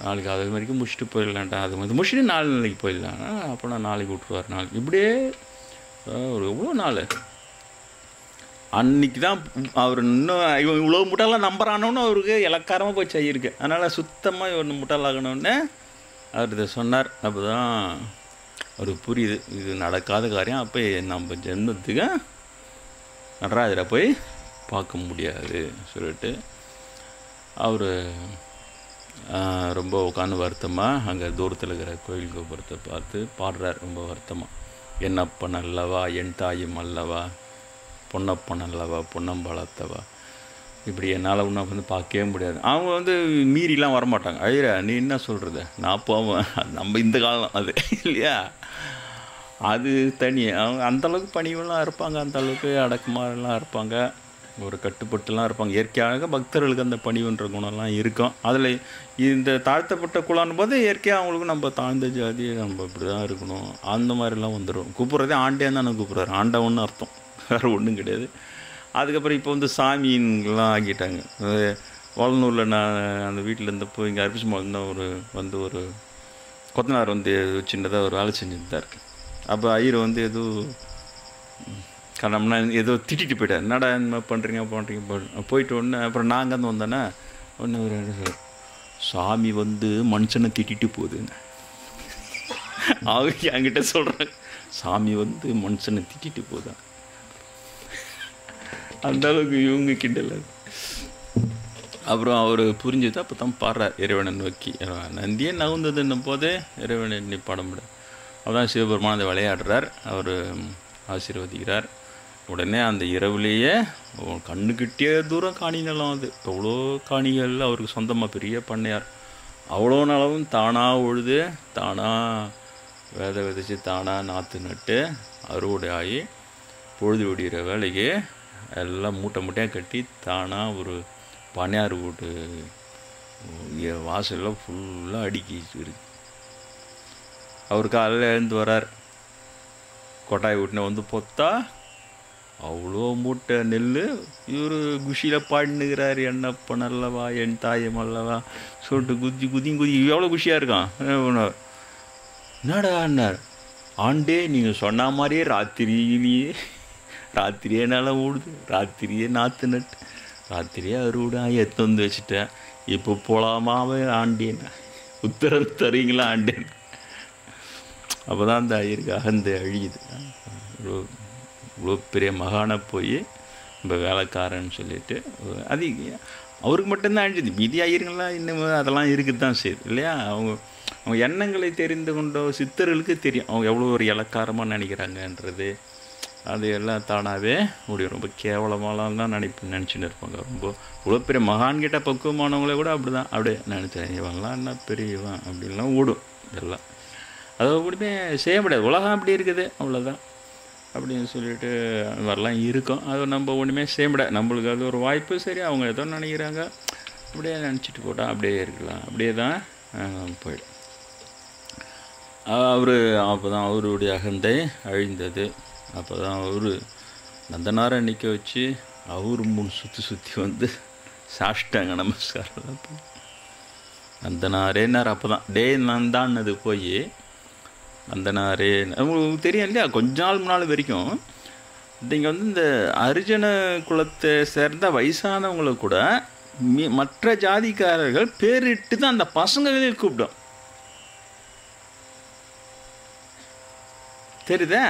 நாளைக்கு அது வரைக்கும் முடிச்சுட்டு போயிடலான்டா, அது வந்து முடிச்சுட்டு 4 நாளைக்கு போயிடலாம், அப்போ நான் நாளைக்கு விட்டுருவார். நாளைக்கு இப்படியே ஒரு எவ்வளோ நாள். அன்றைக்கி தான் அவர் இன்னும் இவன் இவ்வளோ முட்டாளாக நம்புறானோன்னு அவருக்கு இலக்காரமாக போய் செய்யிருக்கு. அதனால் சுத்தமாக இவன் முட்டாளாகணுன்னு அவர் இதை சொன்னார். அப்போ தான் அவருக்கு புரியுது இது நடக்காத காரியம். அப்போ நம்ம ஜென்மத்துக்கு நடராஜரை போய் பார்க்க முடியாது சொல்லிட்டு அவர் ரொம்ப உட்காந்து வருத்தமாக அங்கே தூரத்தில் இருக்கிற கோயில் கோபுரத்தை பார்த்து பாடுறார் ரொம்ப வருத்தமாக. என்னப்பன் அல்லவா என் தாயும் அல்லவா, பொன்னப்பன் அல்லவா பொன்னம்பலத்தவா, இப்படி என்னால் ஒன்றும் வந்து பார்க்கவே முடியாது. அவங்க வந்து மீறிலாம் வரமாட்டாங்க. ஐயா நீ என்ன சொல்கிறது, நான் போவேன், நம்ம இந்த காலம் அது இல்லையா, அது தனி. அவங்க அந்தளவுக்கு பணிவெல்லாம் இருப்பாங்க, அந்தளவுக்கு அடக்குமாரெல்லாம் இருப்பாங்க, ஒரு கட்டுப்பட்டுலாம் இருப்பாங்க. இயற்கையாக பக்தர்களுக்கு அந்த பணிவுன்ற குணம்லாம் இருக்கும். அதில் இந்த தாழ்த்தப்பட்ட குலான்னு போது இயற்கையாக அவங்களுக்கு நம்ம தாழ்ந்த ஜாதி, நம்ம இப்படி தான் இருக்கணும் அந்த மாதிரிலாம் வந்துடும். கூப்பிட்றதே ஆண்டே தானே கூப்பிட்றாரு, ஆண்டவன்னு அர்த்தம், வேறு ஒன்றும் கிடையாது. அதுக்கப்புறம் இப்போ வந்து சாமின்லாம் ஆக்கிட்டாங்க. வளனூரில் நான் அந்த வீட்டில் இருந்தப்போ இங்கே அர்பிஸ்மால் தான் ஒரு கொத்தனார் வந்து சின்னதாக ஒரு வேலை செஞ்சுருந்தார். அப்போ ஐயர் வந்து நம்ம ஏதோ திட்டிட்டு போயிட்டார். என்னடா என்ன பண்ணுறீங்க போயிட்டு ஒன்று. அப்புறம் நாங்கள் வந்து வந்தோன்னே ஒன்று சாமி வந்து மனுஷனை திட்டிட்டு போகுதுன்னு அவங்க என்கிட்ட சொல்கிறாங்க, சாமி வந்து மனுஷனை திட்டிட்டு போகுதான். அந்த அளவுக்கு இவங்க கிண்டல. அப்புறம் அவர் புரிஞ்சுது. அப்போ தான் பாடுறார் இறைவனை நோக்கி. நந்தியே நகுந்ததுன்னும் போதே இறைவனை எண்ணி பாடம் விட அப்போதான் சிவபெருமான் அதை விளையாடுறார். அவர் ஆசீர்வதிக்கிறார். உடனே அந்த இரவுலேயே கண்ணுக்கிட்டே தூரம் காணி நிலம். அது எவ்வளோ காணிகள் அவருக்கு சொந்தமாக பெரிய பண்ணையார். அவ்வளோ நிலவும் தானாக உழுது, தானாக விதை விதைச்சி, தானாக நாற்று நட்டு அறுவடை ஆகி பொழுது விடுகிற வேலைக்கு எல்லாம் மூட்டையாக கட்டி தானாக ஒரு பண்ணையார் வீட்டு வாசலில் ஃபுல்லாக அடுக்கிட்டு இருக்கு. அவர் காலையில் எழுந்து வரார். கொட்டாய் வீட்டின வந்து பொத்தா அவ்வளோ மூட்டை நெல். இவர் குஷியில் பாடினுக்கிறார், என்னப்பன் அல்லவா என் தாயம் அல்லவா சொல்லிட்டு குதி எவ்வளோ குஷியாக இருக்கான். என்னடான்னார், ஆண்டே நீங்கள் சொன்ன மாதிரியே ராத்திரியே நல்லா ஓடுது, ராத்திரியே நாற்று நட்டு, ராத்திரியே அறுவடை எடுத்து வந்து வச்சுட்டேன், இப்போ போகலாமாவே ஆண்டேன், உத்தரவு தரீங்களா ஆண்டேன். அப்போ தான் அந்த ஐயருக்கு அகந்தை அழியுது. இவ்வளோ பெரிய மகானை போய் நம்ம வேலைக்காரன்னு சொல்லிட்டு அது அவருக்கு மட்டும்தான் அழிஞ்சுது. மீதி ஐயருங்கள்லாம் இன்னும் அதெல்லாம் இருக்குது தான் செய்யுது இல்லையா. அவங்க அவங்க எண்ணங்களை தெரிந்து கொண்ட சித்தர்களுக்கு தெரியும் அவங்க எவ்வளோ ஒரு இலக்காரமாக நினைக்கிறாங்கன்றது. அது எல்லாம் தானாகவே முடியும். ரொம்ப கேவலமாலாம் தான் நினச்சின்னு இருப்பாங்க. ரொம்ப இவ்வளோ பெரிய மகான்கிட்ட பக்குவமானவங்களே கூட அப்படி தான் அப்படியே நினச்சேன், இவன்லாம் என்ன பெரியவன் அப்படின்லாம் ஓடும் இதெல்லாம். அதை அப்படியுமே செய்ய முடியாது, உலகம் அப்படி இருக்குது அவ்வளோதான் அப்படின்னு சொல்லிட்டு அது மாதிரிலாம் இருக்கும். அது நம்ம ஒன்றுமே செய்ய முடியாது, நம்மளுக்கு அது ஒரு வாய்ப்பு. சரி, அவங்க ஏதோ நினைக்கிறாங்க, அப்படியே நினச்சிட்டு போட்டால் அப்படியே இருக்கலாம், அப்படியே தான் போயிடும். அவர் அப்போ தான் அவருடைய அகந்தை அழிந்தது. அப்போ தான் அவர் நந்தனாரை நிற்க வச்சு அவர் 3 சுற்றி வந்து சாஷ்டாங்க நமஸ்காரம் நந்தனாரேன்னார். அப்போ தான் டே நந்தான்னது போய் நந்தனாரே. உங்களுக்கு தெரியும் இல்லையா, கொஞ்ச நாள் முன்னாள் வரைக்கும் நீங்கள் வந்து இந்த அரிஜன குலத்தை சேர்ந்த வயசானவங்களை கூட மற்ற ஜாதிக்காரர்கள் பேரிட்டு தான் அந்த பசங்களே கூப்பிடும். தெரியுதா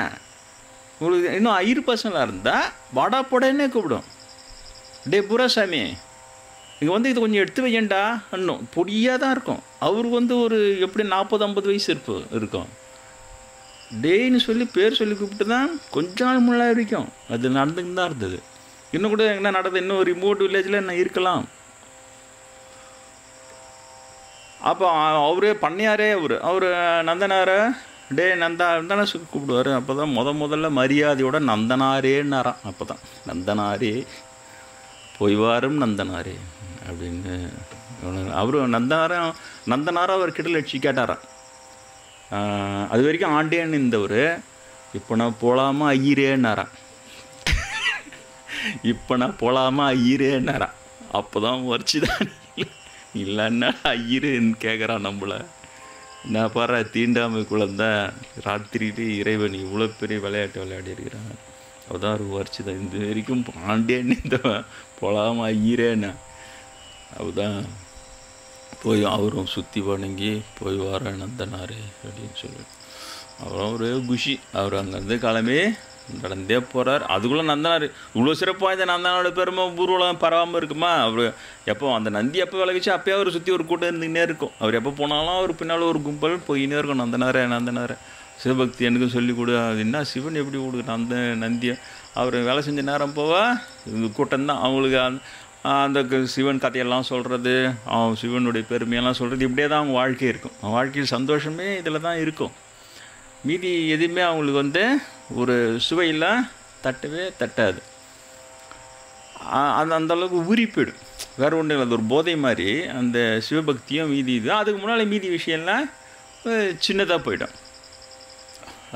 உங்களுக்கு? இன்னும் ஐயர் பசங்களாக இருந்தால் வாடா போடன்னே கூப்பிடும். டே புராசாமி இங்கே வந்து இது கொஞ்சம் எடுத்து வையண்டா இன்னும் பொடியாக தான் இருக்கும். அவருக்கு வந்து ஒரு எப்படி 40-50 வயசு இருக்கும். டேன்னு சொல்லி பேர் சொல்லி கூப்பிட்டு தான் கொஞ்ச நாள் முன்னாடி வரைக்கும் அது நடந்துன்னு தான் இருந்தது. இன்னும் கூட என்ன நடந்தது, இன்னும் ஒரு ரிமோட் வில்லேஜில் என்ன இருக்கலாம். அப்போ அவரே பண்ணையாரே அவர் நந்தனாரை டே நந்தா தானே கூப்பிடுவார். அப்போ தான் முதல்ல மரியாதையோட நந்தனாரேன்னாராம். அப்போ தான் நந்தனாரே போய்வாரும் நந்தனாரே அப்படின்னு அவர் நந்தனாரை அவர் கிட்ட வச்சு கேட்டாராம். அது வரைக்கும் ஆண்டேன்னு இருந்தவர் இப்போ நான் போகலாமா ஐயரேன்னாராம். இப்போ நான் போகலாமா ஐயரேன்னாராம். அப்போ தான் வரிச்சுதான் இல்லைன்னா ஐயருன்னு கேட்குறான் நம்மளை. நான் பாரு தீண்டாமை குழந்த ராத்திரியிலே இறைவன் இவ்வளோ பெரிய விளையாட்டு விளையாடி இருக்கிறான். அதுதான் ஒரு வரிச்சு தான் இந்த வரைக்கும் ஆண்டேன்னு இந்த போகலாமா ஐயரேன்னு. அதுதான் போய் அவரும் சுற்றி வணங்கி போய் வர நந்தனாரே அப்படின்னு சொல்லி அவரும் ஒரு குஷி. அவர் அங்கேருந்து கிளம்பி நடந்தே போகிறார். அதுக்குள்ளே நந்தனார் இவ்வளோ சிறப்பாக இந்த நந்தனாரோட பெருமை ஊர்வலம் பரவாமல் இருக்குமா? அவர் எப்போ அந்த நந்தி எப்போ விளக்கிச்சு அப்போயே அவர் சுற்றி ஒரு கூட்டம் இருந்துக்கினே இருக்கும். அவர் எப்போ போனாலும் அவர் பின்னால் ஒரு கும்பல் போயினே இருக்கும். நந்தனாரே சிவபக்தி எனக்கு சொல்லிக் கொடு. அது என்ன சிவன் எப்படி கொடுக்குறான் அந்த நந்தியை? அவர் வேலை செஞ்ச நேரம் போவா கூட்டம்தான் அவங்களுக்கு அந்த சிவன் கதையெல்லாம் சொல்கிறது, சிவனுடைய பெருமையெல்லாம் சொல்கிறது, இப்படியே தான் அவங்க வாழ்க்கை இருக்கும். அவங்க வாழ்க்கையில் சந்தோஷமே இதில் தான் இருக்கும். மீதி எதுவுமே அவங்களுக்கு வந்து ஒரு சுவையில் தட்டாது. அந்தளவுக்கு ஊறி போயிடும். வேறு ஒன்றும் இல்லை, அது ஒரு போதை மாதிரி அந்த சிவபக்தியும் மீதி இது. அதுக்கு முன்னால் மீதி விஷயம்லாம் சின்னதாக போயிடும்.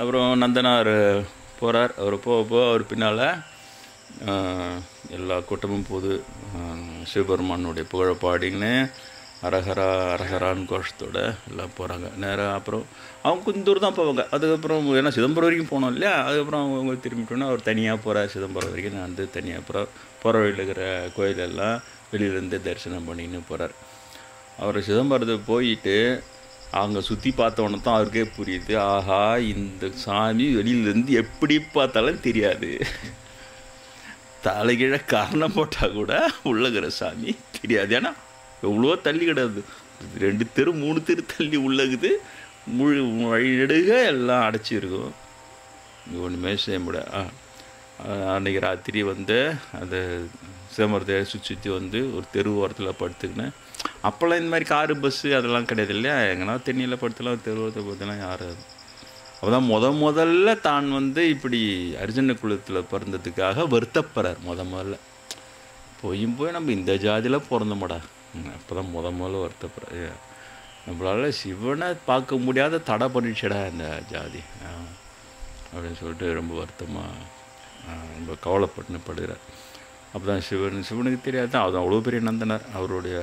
அப்புறம் நந்தனார் போகிறார். அவர் போக அவர் பின்னால் எல்லா கூட்டமும் போது சிவபெருமானுடைய புகழ பாடிங்கன்னு அரகரான்னு கோஷத்தோடு எல்லாம் போகிறாங்க நேராக. அப்புறம் அவங்க கொஞ்சம் தூரம் தான் போவாங்க. அதுக்கப்புறம் ஏன்னா சிதம்பரம் வரைக்கும் போனோம் இல்லையா, அதுக்கப்புறம் அவங்க திரும்பிட்டோன்னா அவர் தனியாக போகிறார். சிதம்பரம் வரைக்கும் நான் வந்து தனியாக போகிற வழியில் இருக்கிற கோயிலெல்லாம் வெளியிலேருந்து தரிசனம் பண்ணின்னு போகிறார். அவர் சிதம்பரத்துக்கு போயிட்டு அங்கே சுற்றி பார்த்தோன்னே தான் அவருக்கே புரியுது, ஆஹா இந்த சாமி வெளியிலேருந்து எப்படி பார்த்தாலும் தெரியாது, தலைகீழ காரணம் போட்டால் கூட உள்ளகிற சாமி தெரியாது. ஏன்னா எவ்வளோ தள்ளி கிடாது, 2 தெரு 3 தெரு தள்ளி உள்ளகுது, முழு வழிநெடுக எல்லாம் அடைச்சிருக்கும். இங்கே ஒன்றுமே செய்ய முடியாது. அன்றைக்கி ராத்திரி வந்து அந்த சிதம்பரத்தை சுற்றி வந்து ஒரு தெரு ஓரத்தில் படுத்துக்கினேன். அப்போல்லாம் இந்த மாதிரி காரு பஸ்ஸு அதெல்லாம் கிடையாது இல்லையா, எங்கன்னா தென்னியில் படுத்துலாம் தெருவத்தை படுத்துலாம் யாரும். அப்போதான் முதல்ல தான் வந்து இப்படி அர்ஜுன குலத்தில் பிறந்ததுக்காக வருத்தப்படுறார். முதல்ல போய் நம்ம இந்த ஜாதியில் பிறந்தோம்டா, அப்போ தான் முதல்ல வருத்தப்படுறாரு. நம்மளால் சிவனை பார்க்க முடியாத தடை பண்ணிடுச்சடா இந்த ஜாதி அப்படின்னு சொல்லிட்டு ரொம்ப வருத்தமாக ரொம்ப கவலைப்பட்டுப்படுகிறார். அப்போ தான் சிவனுக்கு தெரியாது, அது அவ்வளோ பெரிய நந்தனார். அவருடைய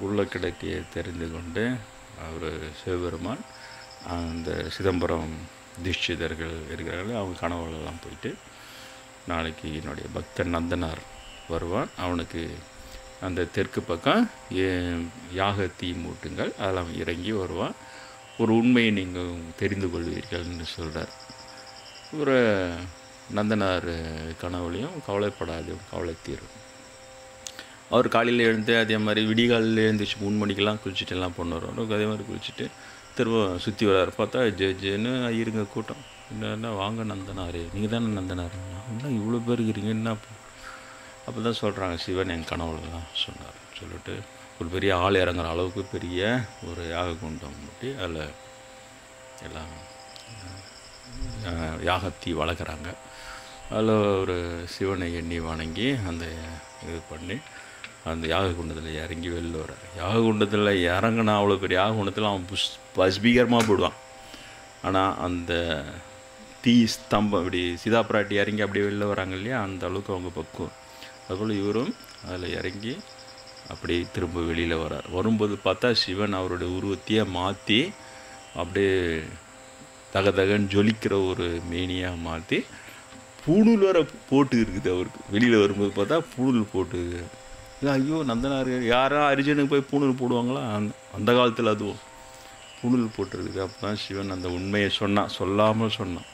உள்ள கிடக்கையை தெரிந்து கொண்டு அவர் சிவபெருமான் அந்த சிதம்பரம் தீட்சிதர்கள் இருக்கிறார்கள், அவங்க கனவுகளெல்லாம் போயிட்டு நாளைக்கு என்னுடைய பக்தன் நந்தனார் வருவான், அவனுக்கு அந்த தெற்கு பக்கம் யாக தீ மூட்டுங்கள், அதெல்லாம் இறங்கி வருவான், ஒரு உண்மையை நீங்கள் தெரிந்து கொள்வீர்கள்னு சொல்கிறார். ஒரு நந்தனார் கனவுலையும் கவலைப்படாது, கவலை தீரும். அவர் காலையில் எழுந்து அதே மாதிரி விடிகாலையில் எழுந்துச்சு 3 மணிக்கெல்லாம் குளிச்சுட்டு எல்லாம் பொண்ணு வரும். அதே மாதிரி குளிச்சுட்டு திரும்ப சுற்றி வராரு. பார்த்தா ஜேன்னு ஐயருங்க கூட்டம். என்ன வாங்க நந்தனாரே, நீங்கள் தானே நந்தனார்? என்ன இவ்வளோ பேர் இருக்கிறீங்க என்ன? அப்போ தான் சொல்கிறாங்க, சிவன் என் கனவுலாம் சொன்னார் சொல்லிட்டு ஒரு பெரிய ஆள் இறங்குற அளவுக்கு பெரிய ஒரு யாக குண்டம் முட்டி அதில் எல்லாம் யாகத்தி வளர்க்குறாங்க. அதில் ஒரு சிவனை எண்ணி வணங்கி அந்த இது பண்ணி அந்த யாக குண்டத்தில் இறங்கி வெளில வர்றார். யாக குண்டத்தில் இறங்கினா அவ்வளோ பெரிய யாக குண்டத்தில் அவன் பஸ்பீகரமாக போடுவான். ஆனால் அந்த தீ ஸ்தம்பம் இப்படி சீதா பிராட்டி இறங்கி அப்படியே வெளில வராங்க இல்லையா, அந்த அளவுக்கு அவங்க பக்குவம். அதுபோல் இவரும் அதில் இறங்கி அப்படி திரும்ப வெளியில் வர்றார். வரும்போது பார்த்தா சிவன் அவருடைய உருவத்தையே மாற்றி அப்படியே தகதகன்னு ஜொலிக்கிற ஒரு மேனியாக மாற்றி பூணூல் வர போட்டு இருக்குது அவருக்கு. வெளியில் வரும்போது பார்த்தா பூணூல் போட்டு, ஐயோ நந்தனார் யாரா அரிஜனுக்கு போய் பூணூல் போடுவாங்களா? அந்த காலத்தில் அதுவும் பூணூல் போட்டிருக்குது. அப்போ தான் சிவன் அந்த உண்மையை சொல்லாமல் சொன்னான்.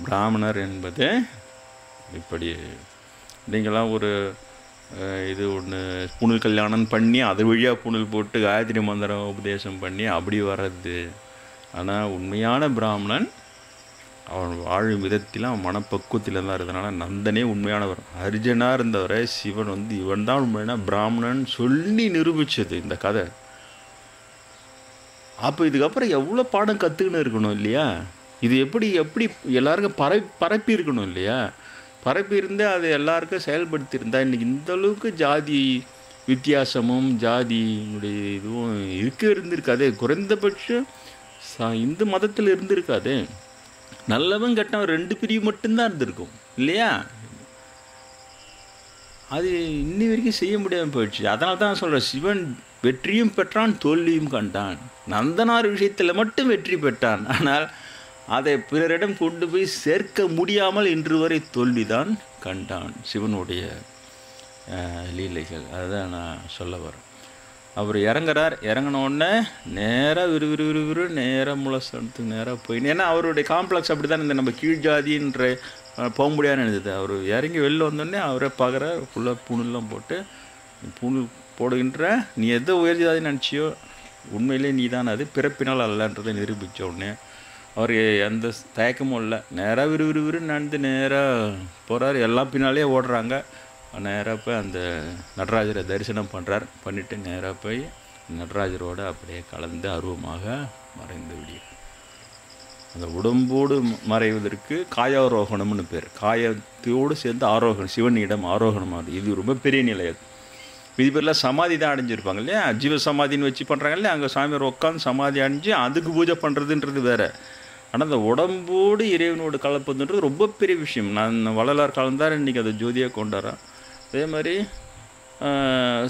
பிராமணர் என்பது இப்படி நீங்களாம் ஒரு இது ஒன்று பூணூல் கல்யாணம் பண்ணி அது வழியாக பூணூல் போட்டு காயத்ரி மந்திரம் உபதேசம் பண்ணி அப்படி வர்றது. ஆனால் உண்மையான பிராமணன் அவன் வாழும் விதத்தில் அவன் மனப்பக்குவத்தில் தான் இருந்தனால நந்தனே உண்மையானவர். அர்ஜுனாக இருந்தவரை சிவன் இவன் தான் உண்மையான பிராமணன் சொல்லி நிரூபித்தது இந்த கதை. அப்போ இதுக்கப்புறம் எவ்வளோ பாடம் கற்றுக்கின்னு இருக்கணும் இல்லையா? இது எப்படி எல்லாருக்கும் பரப்பி இருக்கணும் இல்லையா? பரப்பி இருந்து அதை எல்லாருக்கும் செயல்படுத்தியிருந்தா இன்றைக்கி இந்தளவுக்கு ஜாதி வித்தியாசமும் ஜாதியினுடைய இதுவும் இருந்திருக்காது. குறைந்தபட்சம் இந்து மதத்தில் இருந்திருக்காது. நல்லவன் கெட்டவன் 2 பிரிவு மட்டும்தான் இருந்திருக்கும் இல்லையா? அது இன்னி வரைக்கும் செய்ய முடியாமல் போயிடுச்சு. அதனால தான் சொல்கிறேன், சிவன் வெற்றியும் பெற்றான் தோல்வியும் கண்டான். நந்தனார் விஷயத்தில் மட்டும் வெற்றி பெற்றான். ஆனால் அதை பிறரிடம் கொண்டு போய் சேர்க்க முடியாமல் இன்று வரை தோல்விதான் கண்டான். சிவனுடைய லீலைகள் அதுதான் நான் சொல்ல வரேன். அவர் இறங்கினோடனே நேராக விறுவிறு நேராக முளசனத்துக்கு நேராக போய், ஏன்னா அவருடைய காம்ப்ளெக்ஸ் அப்படி தான் இந்த நம்ம கீழ் ஜாதின்ற போக முடியாதுன்னு இருந்தது. அவர் இறங்கி வெளில வந்தோடனே அவரை பார்க்குற ஃபுல்லாக பூணூல்லாம் போட்டு, பூணூல் போடுகின்ற நீ எதோ உயர் ஜாதின்னு நினச்சியோ உண்மையிலே நீ தான் அது பிறப்பினால் அல்லன்றதை நிரூபித்த உடனே அவர் எந்த தயக்கமும் இல்லை. நேராக விறுவிறு நடந்து நேராக போகிறார். எல்லாம் பின்னாலே ஓடுறாங்க. நேராக போய் அந்த நடராஜரை தரிசனம் பண்ணுறார். பண்ணிவிட்டு நேராக போய் நடராஜரோடு அப்படியே கலந்து அருவமாக மறைந்து விடுகிறார். அந்த உடம்போடு மறைவதற்கு காயாரோகணம்னு பேர். காயத்தோடு சேர்ந்து ஆரோகணம், சிவனிடம் ஆரோகணமாகுது. இது ரொம்ப பெரிய நிலை. அது இது பேரில் சமாதி தான் அடைஞ்சிருப்பாங்க இல்லையா? ஜீவ சமாதின்னு வச்சு பண்ணுறாங்க இல்லையா? அங்கே சாமியார் உட்காந்து சமாதி அடைஞ்சு அதுக்கு பூஜை பண்ணுறதுன்றது வேறு. ஆனால் அந்த உடம்போடு இறைவனோடு கலப்பதுன்றது ரொம்ப பெரிய விஷயம். நான் வள்ளலார் கலந்தார் இன்றைக்கி அதை ஜோதியாக கொண்டாடுறேன். அதே மாதிரி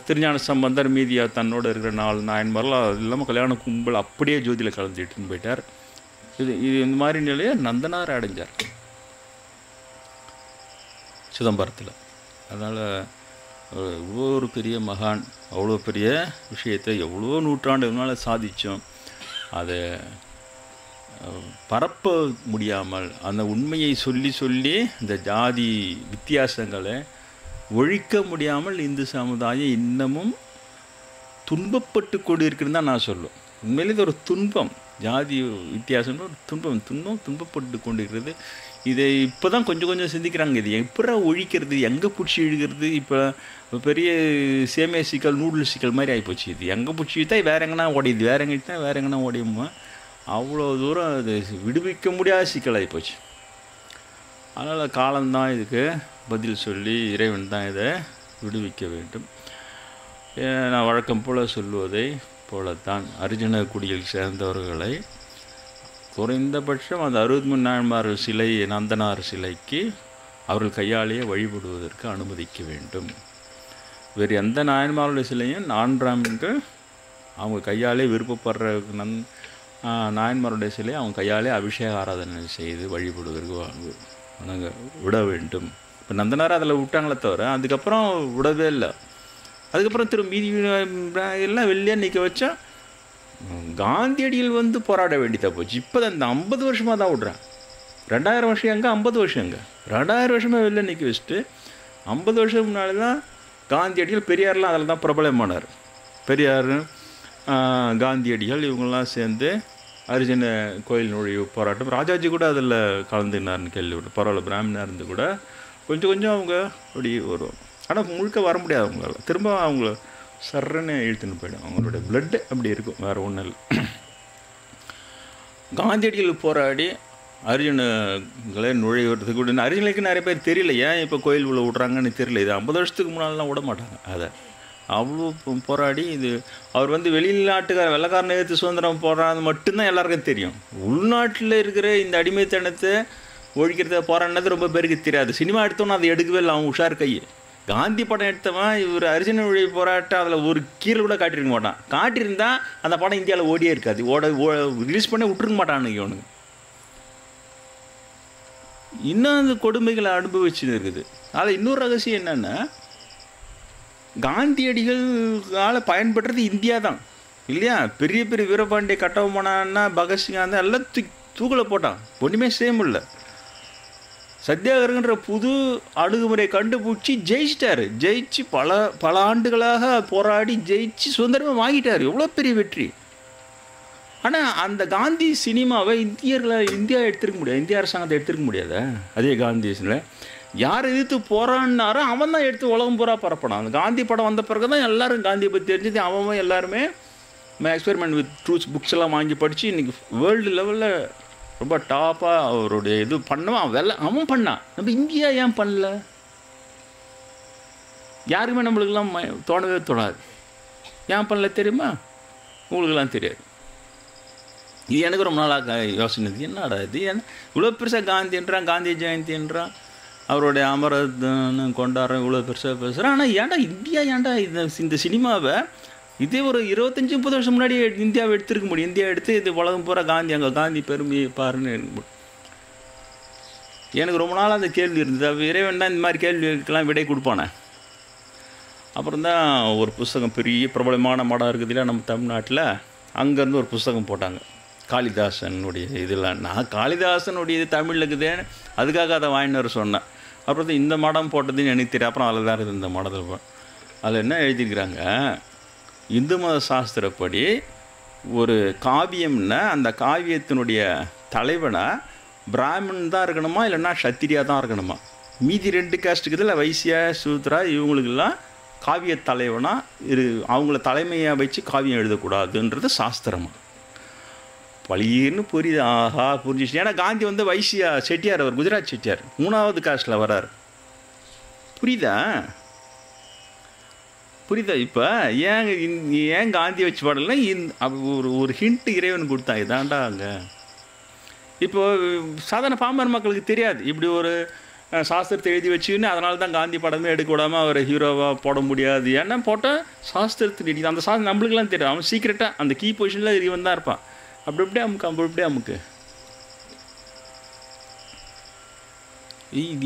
திருஞான சம்பந்தர் மீதியா தன்னோடு இருக்கிற 4 நாயன்மாரெலாம் அது இல்லாமல் கல்யாண கும்பல் அப்படியே ஜோதியில் கலந்துட்டுன்னு போயிட்டார். இது இந்த மாதிரி நிலையை நந்தனார் அடைஞ்சார் சிதம்பரத்தில். அதனால் இவ்வளோ ஒரு பெரிய மகான், அவ்வளோ பெரிய விஷயத்தை எவ்வளோ நூற்றாண்டுகளால் சாதித்தோம். அதை பரப்ப முடியாமல் அந்த உண்மையை சொல்லி இந்த ஜாதி வித்தியாசங்களை ஒழிக்க முடியாமல் இந்து சமுதாயம் இன்னமும் துன்பப்பட்டு கொண்டு இருக்குன்னு தான் நான் சொல்லுவேன். உண்மையிலே இது ஒரு துன்பம். ஜாதி வித்தியாசம்னு ஒரு துன்பப்பட்டு கொண்டு இருக்கிறது. இதை இப்போ தான் கொஞ்சம் சிந்திக்கிறாங்க. இது எப்படா ஒழிக்கிறது, எங்கே பிடிச்சி இழுக்கிறது? இப்போ பெரிய சேமியா சிக்கல், நூடுல்ஸ் சிக்கல் மாதிரி ஆகிப்போச்சு. இது எங்கே பிடிச்சி இழுத்தா வேறு எங்கன்னா ஓடிடுது, வேறு எங்கன்னா ஓடியுமா? அவ்வளோ தூரம் அது விடுவிக்க முடியாத சிக்கல் ஆகிப்போச்சு. அதனால் காலம்தான் இதுக்கு பதில் சொல்லி இறைவன் தான் இதை விடுவிக்க வேண்டும். நான் வழக்கம் போல் சொல்லுவதை போலத்தான் அர்ஜுன குடியில் சேர்ந்தவர்களை குறைந்தபட்சம் அந்த 63 நாயன்மார்கள் சிலை, நந்தனார் சிலைக்கு அவர்கள் கையாலேயே வழிபடுவதற்கு அனுமதிக்க வேண்டும். வேறு எந்த நாயன்மார்களுடைய சிலையும் நான்காம்கள் அவங்க கையாலே விருப்பப்படுற நாயன்மாருடைய சிலையை அவங்க கையாலே அபிஷேக ஆராதனை செய்து வழிபடுவதற்கு விட வேண்டும். இப்போ நந்தனார் அதில் விட்டாங்களே தவிர அதுக்கப்புறம் விடவே இல்லை. அதுக்கப்புறம் மீதி எல்லாம் வெளியே நிற்க வச்சா காந்தியடிகள் போராட வேண்டியதாக போச்சு. இப்போ தான் இந்த 50 வருஷமாக தான் விட்றேன். 2000 வருஷம் எங்கே, 50 வருஷம் எங்கே? 2000 வருஷமாக வெளில நிற்க வச்சுட்டு 50 வருஷம் முன்னாடி தான் காந்தியடிகள் பெரியார்லாம் அதில் தான் பிரபலமானார். பெரியார், காந்தியடிகள் இவங்கெல்லாம் சேர்ந்து ஹரிஜன கோயில் நுழைவு போராட்டம், ராஜாஜி கூட அதில் கலந்துனார்னு கேள்விப்பட்டு. பரவாயில்ல, பிராமணாக இருந்து கூட கொஞ்சம் கொஞ்சம் அவங்க அப்படி வரும். ஆனால் முழுக்க வர முடியாது அவங்களால. திரும்ப அவங்கள சர்றன்னு இழுத்துன்னு போயிடும். அவங்களோட பிளட்டு அப்படி இருக்கும், வேறு ஒன்றும் இல்லை. காந்தியடிகள் போராடி அரிஜனங்களை நுழைவுறதுக்கு கூட அரிஜனுக்கு நிறைய பேர் தெரியல, ஏன் இப்போ கோயில் உள்ள விட்றாங்கன்னு தெரியல. இது 50 வருஷத்துக்கு முன்னாலலாம் விட மாட்டாங்க. அதை அவ்வளோ போராடி இது அவர் வந்து வெளிநாட்டுக்கார வெள்ளைக்காரனை எடுத்து சுதந்திரம் போடுறான்னு மட்டும்தான் எல்லாருக்கும் தெரியும். உள்நாட்டில் இருக்கிற இந்த அடிமைத்தனத்தை ஒழிக்கிறத போராடினது ரொம்ப பேருக்கு தெரியாது. சினிமா எடுத்தோன்னா அதை எடுக்கவே இல்லை, அவன் உஷார் கை. காந்தி படம் எடுத்தவன் இவர் அரிஜன நுழைவு போராட்டம் அதில் ஒரு கீழே கூட காட்டியிருக்க மாட்டான். காட்டியிருந்தா அந்த படம் இந்தியாவில் ஓடியே இருக்காது, ரிலீஸ் பண்ணி விட்டுருக்க மாட்டானுங்க இவனுக்கு. இன்னும் அந்த கொடுமைகளை அனுபவிச்சுன்னு இருக்குது. அதில் இன்னொரு ரகசியம் என்னென்னா, காந்தியடிகளால் பயன்படுறது இந்தியா தான் இல்லையா. பெரிய பெரிய வீரபாண்டிய கட்டபொம்மனா பகத்சிங்கா இருந்தால் எல்லாம் தூக்கில் போட்டான், ஒன்றுமே செய்ய முடியல. சத்தியாகிரகன்ற புது அணுகுமுறையை கண்டுபிடிச்சி ஜெயிச்சிட்டார். ஜெயிச்சு பல ஆண்டுகளாக போராடி ஜெயிச்சு சுதந்திரமாக வாங்கிட்டார். எவ்வளோ பெரிய வெற்றி. ஆனால் அந்த காந்தி சினிமாவை இந்தியா எடுத்துருக்க முடியாது, இந்திய அரசாங்கத்தை எடுத்துருக்க முடியாத. அதே காந்தியில் யார் எதிர்த்து போராடினாரோ அவன் தான் எடுத்து உலகம் பூரா பரப்பணும். அந்த காந்தி படம் வந்த பிறகு தான் எல்லோரும் காந்தியை பற்றி தெரிஞ்சது. அவன் எல்லாருமே எக்ஸ்பெரிமெண்ட் வித் ட்ரூத்ஸ் புக்ஸ் எல்லாம் வாங்கி படித்து இன்றைக்கி வேர்ல்டு லெவலில் ரொம்ப டாப்பாக அவருடைய இது பண்ணுவான். அவன் பண்ணான். நம்ம இந்தியா ஏன் பண்ணல? யாருக்குமே நம்மளுக்கெல்லாம் தோணவே தோணாது. ஏன் பண்ணல தெரியுமா? உங்களுக்கெல்லாம் தெரியாது. இது எனக்கு ரொம்ப நாளாக யோசனை. என்னடா இது, இவ்வளோ பெருசாக காந்தின்றான், காந்தி ஜெயந்தின்றான், அவருடைய அமரன்னு கொண்டாடுறோம், இவ்வளோ பெருசாக பேசுகிறான். ஆனால் ஏன்டா இந்தியா, ஏன்டா இந்த சினிமாவை இதே ஒரு 25-30 வருஷம் முன்னாடி இந்தியாவை எடுத்துருக்க முடியும். இந்தியா எடுத்து இது உலகம் பூரா காந்தி, அங்கே காந்தி பெருமையை பாருன்னு எனக்கு ரொம்ப நாள் அந்த கேள்வி இருந்தது. இறைவன் தான் இந்த மாதிரி கேள்விக்கெல்லாம் விடை கொடுப்பானே. அப்புறம் தான் ஒரு புஸ்தகம், பெரிய பிரபலமான மடம் இருக்குது இல்லை நம்ம தமிழ்நாட்டில், அங்கேருந்து ஒரு புஸ்தகம் போட்டாங்க காளிதாசனுடைய இதெல்லாம். நான் காளிதாசனுடைய இது தமிழில் இருக்குதேன்னு அதுக்காக அதை வாங்கிட்டு வர சொன்னேன். அப்புறம் தான் இந்த மடம் போட்டதுன்னு எனக்கு தெரியும். அப்புறம் அதில் தான் இருக்குது இந்த மடத்தில். அதில் என்ன எழுதியிருக்கிறாங்க, இந்து மத சாஸ்திரப்படி ஒரு காவியம்னா அந்த காவியத்தினுடைய தலைவனா பிராமணன் தான் இருக்கணுமா, இல்லைன்னா சத்திரியா தான் இருக்கணுமா. மீதி 2 காஸ்ட்டுக்கு இதில் வைசியா சூத்ரா இவங்களுக்கெல்லாம் காவிய தலைவனா அவங்கள தலைமையாக வச்சு காவியம் எழுதக்கூடாதுன்றது சாஸ்திரமா. பழின்னு புரியுது. ஆஹா, புரிஞ்சிச்சு. ஏன்னா காந்தி வந்து வைசியா செட்டியார், அவர் குஜராத் செட்டியார், 3வது காஸ்ட்டில் வர்றார். புரியுதா? இப்போ ஏன் காந்தி வச்சு பாடல? ஒரு ஹிண்ட் இறைவன் கொடுத்தான், இதாண்டா அங்கே. இப்போது சாதாரண பாமர மக்களுக்கு தெரியாது இப்படி ஒரு சாஸ்திரத்தை எழுதி வச்சுன்னு. அதனால தான் காந்தி படமே எடுக்க விடாமல் அவரை ஹீரோவாக போட முடியாது. ஏன்னா போட்டால் சாஸ்திரத்துக்கு அந்த சாஸ்திரம் நம்மளுக்கெல்லாம் தெரியும். அவன் சீக்கிரட்டாக அந்த கீ பொசிஷனில் இவன் தான் இருப்பான். அப்படி அப்படியே அமுக்கு. இது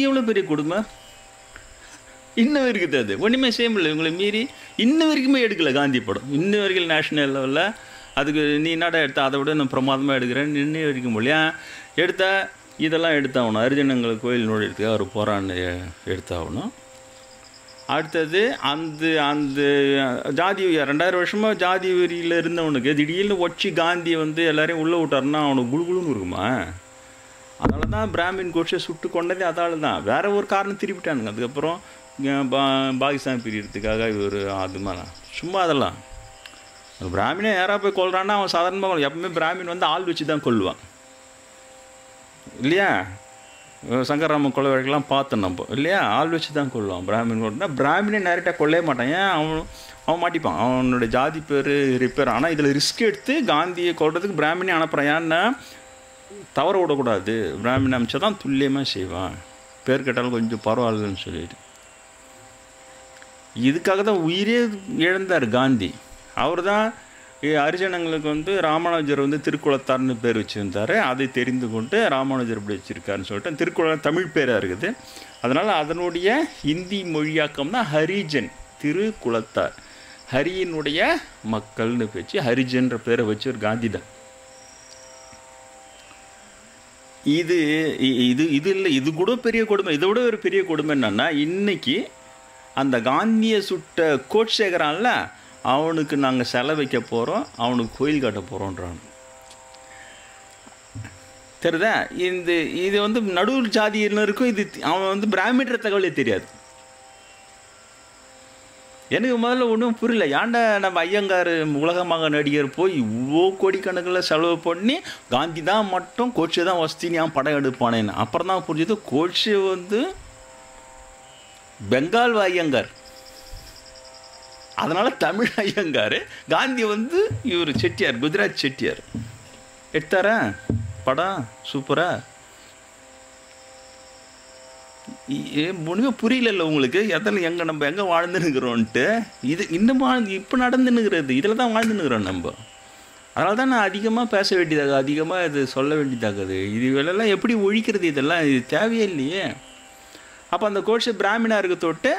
எவ்வளோ பெரிய கொடுமை. இன்னும் இருக்குது. அது ஒன்றுமே செய்ய முடியல. இவங்களை மீறி இன்ன வரைக்குமே எடுக்கலை காந்தி படம். இன்ன வரைக்கும் நேஷ்னல் லெவலில் அதுக்கு நீ என்னடா எடுத்த, அதை விட நான் பிரமாதமாக எடுக்கிறேன்னு இன்னே வரைக்கும் முடியா எடுத்த. இதெல்லாம் எடுத்தாகணும். ஹரிஜனங்களுக்கு கோயில் நுழையிறதுக்கு அவர் போரான்னு எடுத்தாகணும். அடுத்தது அந்த ஜாதி 2000 வருஷமாக ஜாதி வெறியில் இருந்தவனுக்கு திடீர்னு ஒச்சி காந்தியை வந்து எல்லாரையும் உள்ளே விட்டாருன்னா அவனுக்கு குழுகுழுன்னு இருக்குமா? அதனால தான் பிராமின் கோஷை சுட்டு கொண்டதே அதால் தான். வேறு ஒரு காரணம் திருப்பிட்டானுங்க. அதுக்கப்புறம் பாகிஸ்தான் பிரியறதுக்காக இவர் அது மாதிரி சும்மா அதெல்லாம். பிராமினை யாராக போய் கொள்றான்னா அவன் சாதாரணமாக எப்பவுமே பிராமின் வந்து ஆள் வச்சு தான் கொள்ளுவான் இல்லையா. சங்கராமன் கொலை வழக்கெல்லாம் பார்த்தோம் நம்ம இல்லையா. ஆள் வச்சு தான் கொள்ளுவான். பிராமின் கொள்ளுனா பிராமினே நேரட்டாக கொள்ளவே மாட்டான். ஏன் அவன் மாட்டிப்பான், அவனோட ஜாதி பேர் ரிப்பேர். ஆனால் இதில் ரிஸ்க் எடுத்து காந்தியை கொள்றதுக்கு பிராமினே அனுப்புகிறான். ஏன்னா தவற விடக்கூடாது, பிராமின் அமிச்சா தான் துல்லியமாக செய்வான், பேர் கேட்டாலும் கொஞ்சம் பரவாயில்லன்னு சொல்லிட்டு. இதுக்காக தான் உயிரே இழந்தார் காந்தி. அவர் தான் ஹரிஜனங்களுக்கு வந்து ராமானுஜர் வந்து திருக்குளத்தார்னு பேர் வச்சுருந்தார். அதை தெரிந்து கொண்டு ராமானுஜர் இப்படி வச்சுருக்காருன்னு சொல்லிட்டு திருக்குளம் தமிழ் பேராக இருக்குது. அதனால் அதனுடைய ஹிந்தி மொழியாக்கம் தான் ஹரிஜன், திருக்குளத்தார். ஹரியினுடைய மக்கள்னு வச்சு ஹரிஜன்ற பேரை வச்சு ஒரு காந்தி தான். இது இல்லை, இது கூட பெரிய கொடுமை. இதை விட ஒரு பெரிய கொடுமை என்னன்னா, இன்னைக்கு அந்த காந்தியை சுட்ட கோட்சேகரான்ல அவனுக்கு நாங்கள் செலை வைக்க போகிறோம், அவனுக்கு கோயில் கட்ட போகிறோன்றான். தெரியுதா? இது வந்து நடுவு ஜாதியினருக்கும் இது அவன் வந்து பிராமின்ற தகவலே தெரியாது. எனக்கு முதல்ல ஒன்றும் புரியல. ஏன்டா நம்ம ஐயங்கார் உலகமாக நடிகர் போய் இவ்வளோ கோடிக்கணக்கில் செலவு பண்ணி காந்தி தான் மட்டும் கோட்சே தான் வசதின்னு ஏன் படம் எடுப்பானேன்னு. அப்புறம் தான் புரிஞ்சது கோட்சே வந்து பெங்கால் ஐயங்கார், அதனால் தமிழ் ஐயங்கார். காந்தி வந்து இவர் செட்டியார், குஜராத் செட்டியார். எடுத்தாரா படம் சூப்பரா? ஒன்றுமே புரியல உங்களுக்கு. எதில் நம்ம எங்கே வாழ்ந்துன்னுக்கிறோன்ட்டு. இது இன்னும் இப்போ நடந்துன்னுக்கிறது, இதில் தான் வாழ்ந்துன்னுக்கிறோம் நம்ம. அதனால தான் நான் அதிகமாக பேச வேண்டியதாக, அதிகமாக இது சொல்ல வேண்டியதாகுது. இது இதெல்லாம் எப்படி ஒழிக்கிறது? இதெல்லாம் இது தேவையே இல்லையே. அப்போ அந்த கோட்சே பிராமணா இருக்க தொட்டு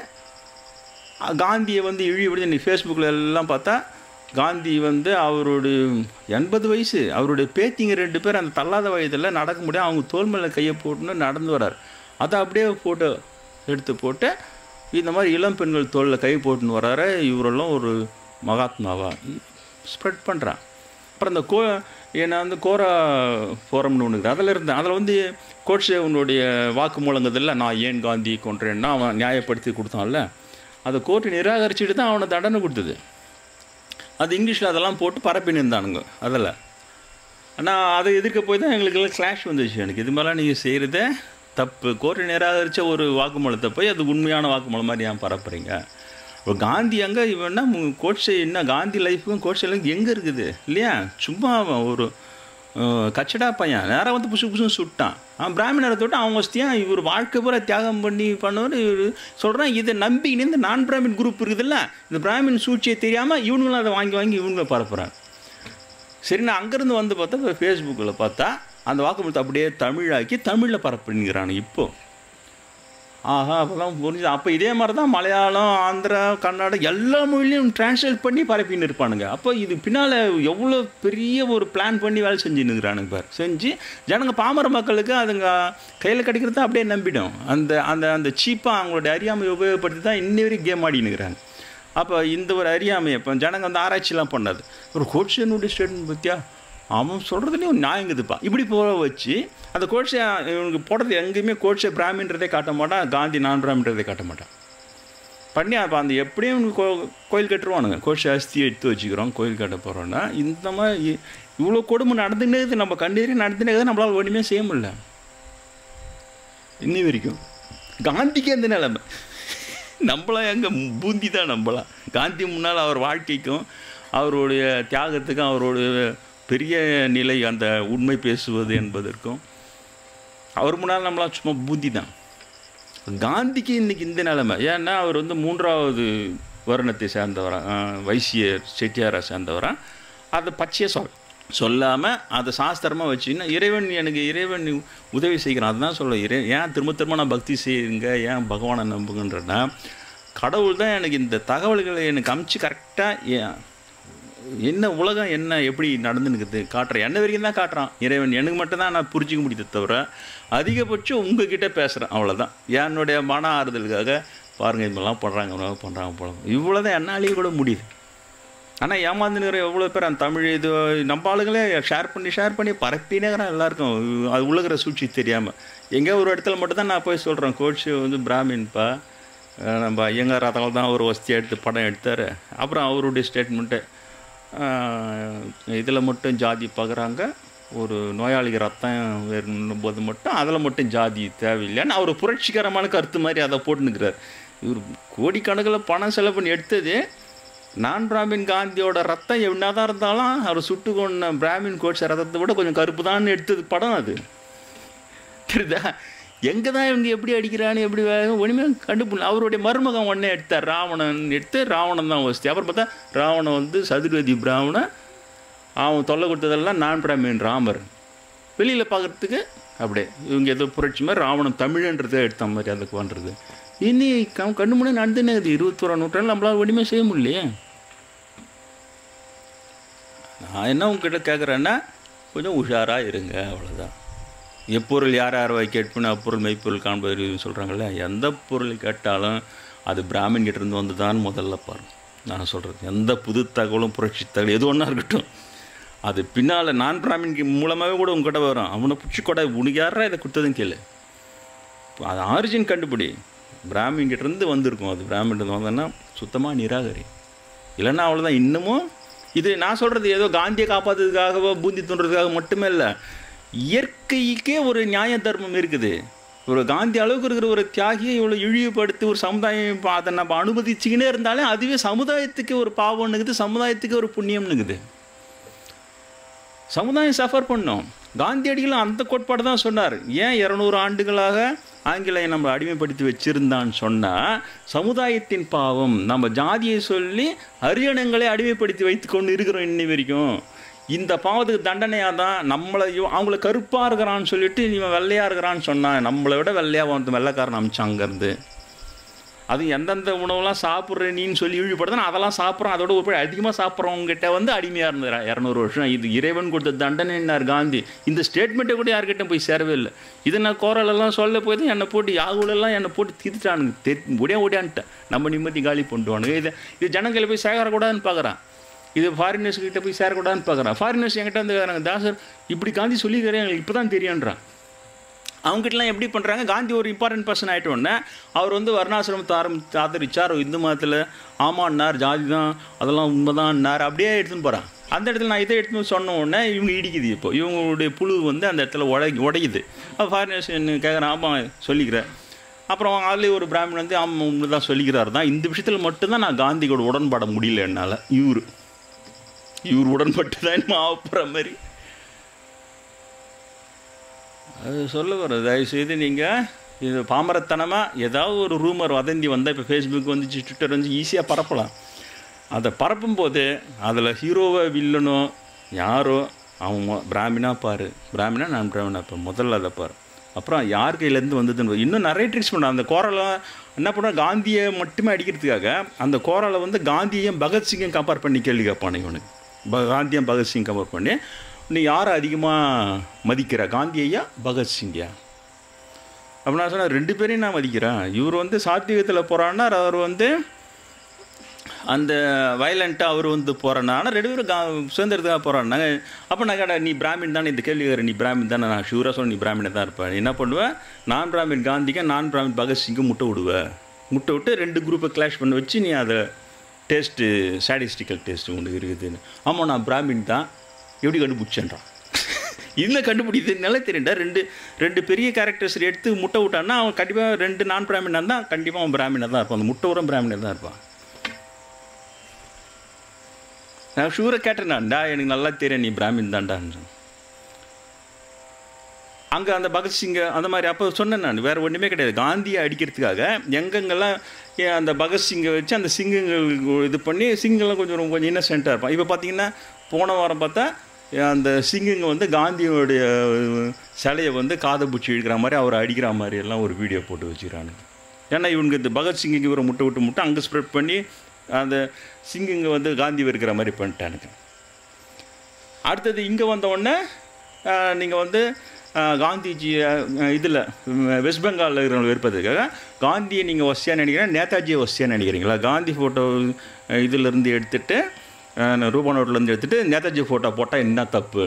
காந்தியை வந்து இழிவுபடுத்தி நீ ஃபேஸ்புக்கில் எல்லாம் பார்த்தா காந்தி வந்து அவருடைய 80 வயசு, அவருடைய பேத்திங்க 2 பேர் அந்த தள்ளாத வயதில் நடக்க முடியாது, அவங்க தோல் மேலே கையை போட்டுன்னு நடந்து வர்றார். அதை அப்படியே ஃபோட்டோ எடுத்து போட்டு இந்த மாதிரி இளம் பெண்கள் தோளில் கை போட்டுன்னு வர்றாரு, இவரெல்லாம் ஒரு மகாத்மாவா ஸ்ப்ரெட் பண்ணுறான். அப்புறம் இந்த ஏன்னா வந்து கோரா ஃபோரம்னு ஒன்று இருக்குது, அதில் இருந்தேன். அதில் வந்து கோட்சே உன்னுடைய வாக்குமூலங்கிறதில்ல, நான் ஏன் காந்தி கொன்றேன்னா அவன் நியாயப்படுத்தி கொடுத்தான்ல, அதை கோர்ட்டு நிராகரிச்சுட்டு தான் அவனை தண்டனை கொடுத்தது. அது இங்கிலீஷில் அதெல்லாம் போட்டு பரப்பின்னு இருந்தானுங்க அதில். ஆனால் அதை எதிர்க்க போய் தான் எங்களுக்கெல்லாம் கிளாஷ் வந்துச்சு. எனக்கு இது மாதிரிலாம் நீங்கள் செய்கிறத தப்பு. கோர்ட்டு நிராகரித்த ஒரு வாக்குமூலத்தை போய் அது உண்மையான வாக்குமூலம் மாதிரி ஏன் பரப்புறீங்க? இப்போ காந்தி அங்கே இவன்னா கோட்சே என்ன காந்தி லைஃபுக்கும் கோட்சே லைஃப் எங்கே இருக்குது இல்லையா? சும்மா ஒரு கச்சடா பையன் நேராக வந்து புசு புசுன்னு சுட்டான். அவன் பிராமணரை தொட்டு அவன் வசதியாக இவர் வாழ்க்கை பூரா தியாகம் பண்ணி பண்ணவர். இவர் சொல்கிறான் இதை நம்பிக்கின்னு இந்த நான் பிராமின் குரூப் இருக்குதுல்ல, இந்த பிராமின் சூழ்ச்சியை தெரியாமல் இவனுங்களும் அதை வாங்கி வாங்கி இவனுங்களை பரப்புகிறான். சரி, நான் அங்கேருந்து வந்து பார்த்தா இப்போ ஃபேஸ்புக்கில் பார்த்தா அந்த வாக்குமூலத்தை அப்படியே தமிழாக்கி தமிழில் பரப்புங்கிறானு இப்போது. ஆஹா, அப்போதான் புரிஞ்சுது. அப்போ இதே மாதிரி தான் மலையாளம், ஆந்திரா, கன்னடம் எல்லா மொழியிலையும் டிரான்ஸ்லேட் பண்ணி பரப்பின்னு இருப்பானுங்க. அப்போ இது பின்னால் எவ்வளோ பெரிய ஒரு பிளான் பண்ணி வேலை செஞ்சுன்னுக்குறானுங்க பார். செஞ்சு ஜனங்க பாமர மக்களுக்கு அதுங்க கையில் கிடைக்கிறத அப்படியே நம்பிடும். அந்த அந்த அந்த சீப்பாக அவங்களோட அறியாமையை உபயோகப்படுத்தி தான் இன்னி வரைக்கும் கேம் ஆடினுக்கிறாங்க. அப்போ இந்த ஒரு அறியாமையை இப்போ ஜனங்க வந்து ஆராய்ச்சிலாம் பண்ணாது. ஒரு கோட்சேனுடைய ஸ்டேட்மெண்ட் பற்றியா அவன் சொல்கிறதுலேயும் ஒரு நியாயங்குதுப்பா இப்படி போக வச்சு அந்த கோட்சே இவனுக்கு போடுறது எங்கேயுமே கோட்சே பிராமின்றதே காட்ட மாட்டான், காந்தி நான் பிராமின்றதே காட்ட மாட்டான் பண்ணி. அப்போ அந்த எப்படியும் கோயில் கட்டுருவானுங்க. கோட்சே அஸ்தி எடுத்து வச்சுக்கிறோம், கோயில் கட்ட போகிறோன்னா இந்த மாதிரி இவ்வளோ கொடுமை நடந்துன்னு நம்ம கண்டேறி நடந்துனே நம்மளால் ஒன்றுமே செய்ய முடியல இன்னி வரைக்கும். காந்திக்கு எந்த நிலைமை நம்மளாம் எங்கே பூந்தி தான் நம்மளாம். காந்தி முன்னால் அவர் வாழ்க்கைக்கும் அவருடைய தியாகத்துக்கும் அவருடைய பெரிய நிலை அந்த உண்மை பேசுவது என்பதற்கும் அவர் முன்னால் நம்மளாம் சும்மா பூந்தி தான். காந்திக்கு இன்றைக்கி இந்த நிலைமை. ஏன்னா அவர் வந்து 3வது வருணத்தை சேர்ந்தவராக, வைசிய செட்டியாரை சேர்ந்தவராக, அதை பச்சையாக சொல்லாமல் அதை சாஸ்திரமாக வச்சுன்னா இறைவன் எனக்கு இறைவன் உதவி செய்கிறான். அதுதான் சொல்ல ஏன் திரும்ப திரும்ப நான் பக்தி செய்யுங்க, ஏன் பகவானை நம்புங்கன்றனா கடவுள் தான் எனக்கு இந்த தகவல்களை எனக்கு அமுச்சு கரெக்டாக என்ன உலகம் என்ன எப்படி நடந்துன்னுக்குது காட்டுறேன். என்ன வரைக்கும் தான் காட்டுறான் இறைவன். எனக்கு மட்டும்தான் நான் புரிஞ்சிக்க முடியுது தவிர அதிகபட்சம் உங்ககிட்ட பேசுகிறேன் அவ்வளோதான். என்னுடைய மன ஆறுதலுக்காக பாருங்கள் இதெல்லாம் பண்ணுறாங்க போல இவ்வளோ தான் என்னாலேயே கூட முடியுது. ஆனால் ஏமாந்துனுக்கிற எவ்வளோ பேர் அந்த தமிழ் இது நம்ம ஆளுங்களே ஷேர் பண்ணி பரப்பினேங்கிறேன் எல்லாருக்கும். அது உள்ளகிற சூழ்ச்சி தெரியாமல் எங்கேயோ ஒரு இடத்துல மட்டும்தான் நான் போய் சொல்கிறேன் கோட்சே வந்து பிராமின்ப்பா, நம்ம ஐயங்கார் அதனால தான் அவர் வசதியாக எடுத்து படம் எடுத்தார். அப்புறம் அவருடைய ஸ்டேட்மெண்ட்டு இதில் மட்டும் ஜாதி பார்க்குறாங்க, ஒரு நோயாளிக்கு ரத்தம் வேணும் போது மட்டும் அதில் மட்டும் ஜாதி தேவையில்லைன்னு அவர் புரட்சிகரமான கருத்து மாதிரி அதை போட்டுன்னுக்கிறார். இவர் கோடிக்கணக்கில் பணம் செலவு பண்ணி எடுத்தது நான் பிராமின் காந்தியோட ரத்தம் என்ன தான் இருந்தாலும் அவர் சுட்டு கொண்ட பிராமின் கோட்சே ரத்தத்தை விட கொஞ்சம் கருப்பு தான் எடுத்தது படம் அது. தெரியுதா? எங்கே தான் இவங்க எப்படி அடிக்கிறான்னு எப்படி ஒன்றுமே கண்டுபிடிக்கல. அவருடைய மருமகன் ஒன்றே எடுத்தார், ராவணன் எடுத்து ராவணன் தான் வசதி. அப்புறம் பார்த்தா ராவணன் வந்து சதுர்வேதி பிராமணன், அவன் தொல்லை கொடுத்ததெல்லாம் நான் பிராமின் ராமர். வெளியில் பார்க்குறதுக்கு அப்படியே இவங்க ஏதோ புரட்சி மாதிரி ராவணன் தமிழன்றதை எடுத்த மாதிரி அதுக்கு பண்ணுறது. இனி கண்ணு முன்னே நடந்துனே இது 21ஆம் நூற்றாண்டு நம்மளால் ஒன்றுமே செய்ய முடியலையே. நான் என்ன உங்ககிட்ட கேட்குறேன்னா கொஞ்சம் உஷாராக இருங்க, அவ்வளோதான். எப்பொருள் யார் யார் கேட்புன்னு அப்பொருள் மெய்ப்பொருள் காண்பது சொல்கிறாங்கல்ல, எந்த பொருள் கேட்டாலும் அது பிராமின் கிட்டேருந்து வந்து தான் முதல்ல பாருங்கள். நான் சொல்கிறது எந்த புது தகவலும் புரட்சி தகவல் எது ஒன்றா இருக்கட்டும், அது பின்னால் நான் பிராமின் மூலமாகவே கூட உங்ககிட்ட வரும். அவனை பிடிச்சி கூட உனக்கு யாரா இதை கொடுத்ததுன்னு கேளு. அது ஆரிஜின் கண்டுபிடி. பிராமின் கிட்டேருந்து வந்திருக்கும். அது பிராமின்ட்டு வந்தோன்னா சுத்தமாக நிராகரி. இல்லைன்னா அவ்வளோதான். இன்னமும் இது நான் சொல்கிறது ஏதோ காந்தியை காப்பாற்றுறதுக்காகவோ பூந்தி தோன்றதுக்காக மட்டுமே இல்லை. இயற்கைக்கே ஒரு நியாய தர்மம் இருக்குது. ஒரு காந்தி அளவுக்கு இருக்கிற ஒரு தியாகியை இவ்வளோ இழிவுபடுத்தி ஒரு சமுதாயம் அதை நம்ம அனுமதிச்சுக்கினே இருந்தாலே அதுவே சமுதாயத்துக்கு ஒரு பாவம்னுக்குது, சமுதாயத்துக்கு ஒரு புண்ணியம்னுக்குது. சமுதாயம் சஃபர் பண்ணோம். காந்தியடிகளும் அந்த கோட்பாடு தான் சொன்னார். ஏன் 200 ஆண்டுகளாக ஆங்கிலேயன் நம்ம அடிமைப்படுத்தி வச்சுருந்தான்னு சொன்னால், சமுதாயத்தின் பாவம். நம்ம ஜாதியை சொல்லி அரியணங்களை அடிமைப்படுத்தி வைத்து கொண்டு இருக்கிறோம் இன்னி வரைக்கும். இந்த பாவத்துக்கு தண்டனையாக தான் நம்மளையும் அவங்கள கருப்பாக இருக்கிறான்னு சொல்லிட்டு இவன் வெள்ளையாக இருக்கிறான்னு சொன்னான். நம்மளை விட வெள்ளையாக வந்து வெள்ளைக்காரன் அமிச்சான் அங்கேருந்து. அது எந்தெந்த உணவுலாம் சாப்பிட்ற நீன்னு சொல்லி இழிவுபடுதுன்னா அதெல்லாம் சாப்பிட்றோம். அதோட ஒரு அதிகமாக சாப்பிட்றவங்ககிட்ட வந்து அடிமையாக இருந்தார் 200 வருஷம். இது இறைவன் கொடுத்த தண்டனைன்னார் காந்தி. இந்த ஸ்டேட்மெண்ட்டை கூட யார்கிட்டையும் போய் சேரவே இல்லை. இதை நான் கோரலெல்லாம் சொல்ல போய் தான் என்னை போட்டு யாகுலெல்லாம் என்னை போட்டு தீர்த்துட்டானுங்க. ஓடியான்ட்டேன். நம்ம நிம்மதி காலி பண்ணிட்டுவானுங்க. இது ஜனங்களை போய் சேகரக்கூடாதுன்னு பார்க்குறான். இது ஃபாரினர்ஸ்கிட்ட போய் சேரக்கூடாதுன்னு பார்க்குறான். ஃபாரினர்ஸ் என்கிட்ட வந்து தாசர் இப்படி காந்தி சொல்லிக்கிறேன் எங்களுக்கு இப்போ தான் தெரியுன்றான். அவங்ககிட்டலாம் எப்படி பண்ணுறாங்க? காந்தி ஒரு இம்பார்ட்டன்ட் பர்சன் ஆகிட்டோன்னே அவர் வந்து வர்ணாசிரமத்தை ஆதரிச்சார். இந்து மதத்தில் ஆமான்னார், ஜாதி தான் அதெல்லாம் உண்மைதான்னார். அப்படியே எடுத்துன்னு போகிறான். அந்த இடத்துல நான் இதை எடுத்துன்னு சொன்ன உடனே இவங்க இடிக்குது. இப்போ இவங்களுடைய புழு வந்து அந்த இடத்துல உடையுது. ஃபாரினர்ஸ் என்ன கேட்குறான், ஆமாம் சொல்லிக்கிறேன். அப்புறம் அதுலேயே ஒரு பிராமணன் வந்து ஆமாம் உண்மை தான் சொல்லிக்கிறார் தான். இந்த விஷயத்தில் மட்டும்தான் நான் காந்தியோட உடன்பட முடியல என்னால். இவர் உடன்பட்டு தான் என்ன ஆகிற மாதிரி அது சொல்ல வர. தயவுசெய்து நீங்கள் இது பாமரத்தனமாக ஏதாவது ஒரு ரூமர் வதந்தி வந்தால், இப்போ ஃபேஸ்புக் வந்துச்சு, ட்விட்டர் வந்து ஈஸியாக பரப்பலாம். அதை பரப்பும்போது அதில் ஹீரோவை வில்லனோ யாரோ அவன் பிராமினா பாரு, பிராமினா நான் பிராமினா பாரு, முதல்ல அதை பாரு. அப்புறம் யார் கையிலேருந்து வந்ததுன்னு இன்னும் நிறைய ட்ரிக்ஸ் பண்ணான். அந்த கோரலை என்ன பண்ணுறான், காந்தியை மட்டுமே அடிக்கிறதுக்காக அந்த கோரலை வந்து காந்தியையும் பகத்சிங்கையும் கம்பேர் பண்ணி கேள்வி கேட்பான். இவனுக்கு காந்தியும் பகத்சிங் கம்பேர் பண்ணி, நீ யாரை அதிகமாக மதிக்கிற, காந்தியையா பகத்சிங்கயா? அப்போ நான் சொன்னேன் 2 பேரையும் நான் மதிக்கிறேன். இவர் வந்து சாத்வீகத்தில் போகிறான்னார், அவர் வந்து அந்த வயலண்ட்டாக அவர் வந்து போகிறேன்னா, ஆனால் 2 பேரும் சுதந்திரத்துக்காக போகிறான்னாங்க. அப்போ நான் கேட்டேன், நீ பிராமின் தானே? இந்த கேள்வி கேட்குற, நீ பிராமின் தானே? நான் ஷூராக சொல்ல நீ பிராமினை தான் இருப்பேன். என்ன பண்ணுவேன், நான் பிராமின் காந்திக்கு நான் பிராமின் பகத்சிங்கு முட்டை விட்டு 2 குரூப்பை கிளாஷ் பண்ண வச்சு நீ அதை டேஸ்ட்டு ஸ்டாட்டிஸ்டிக்கல் டேஸ்ட்டு ஒன்று இருக்குதுன்னு. ஆமாம் நான் பிராமின் தான். எப்படி கண்டுபிடிச்சேன்றான். இதில் கண்டுபிடிக்கிறதுனால தெரியுண்டா, 2 பெரிய கேரக்டர்ஸ் எடுத்து முட்டை விட்டான்னா அவன் கண்டிப்பாக 2 நான் பிராமினாக இருந்தால் கண்டிப்பாக அவன் பிராமினாக தான் இருப்பான். அந்த முட்டை உரம் பிராமினாக தான் இருப்பான். நான் ஷூரை கேட்டேன்டா, எனக்கு நல்லா தெரியும் நீ பிராமின் தான்டான்னு. அங்கே அந்த பகத்சிங்கை அந்த மாதிரி அப்போ சொன்னேன் நான், வேறு ஒன்றுமே கிடையாது. காந்தியை அடிக்கிறதுக்காக எங்கெங்கெல்லாம் அந்த பகத்சிங்கை வச்சு அந்த சிங்கங்கள் இது பண்ணி, சிங்கெல்லாம் கொஞ்சம் இன்னசென்ட்டாக இருப்பான். இப்போ பார்த்தீங்கன்னா போன வாரம் பார்த்தா அந்த சிங்குங்க வந்து காந்தியோடைய சிலையை வந்து காதை பூச்சி இழுக்கிற மாதிரி அவரை அடிக்கிற மாதிரி எல்லாம் ஒரு வீடியோ போட்டு வச்சுக்கிறானுங்க. ஏன்னா இவனுக்கு இந்த பகத்சிங்குக்கு இவரை முட்டை அங்கே ஸ்ப்ரெட் பண்ணி அந்த சிங்குங்க வந்து காந்தி இருக்கிற மாதிரி பண்ணிட்டானுங்க. அடுத்தது இங்கே வந்தவுடனே நீங்கள் வந்து காந்திஜி இதில் வெஸ்ட் பெங்காலில் இருக்கிறவங்க இருப்பதுக்காக காந்தியை நீங்கள் வசதியாக நினைக்கிறேன், நேதாஜியை வசதியாக நினைக்கிறீங்களா? காந்தி ஃபோட்டோ இதிலேருந்து எடுத்துகிட்டு ரூபா நோட்லேருந்து எடுத்துகிட்டு நேதாஜி ஃபோட்டோ போட்டால் என்ன தப்பு?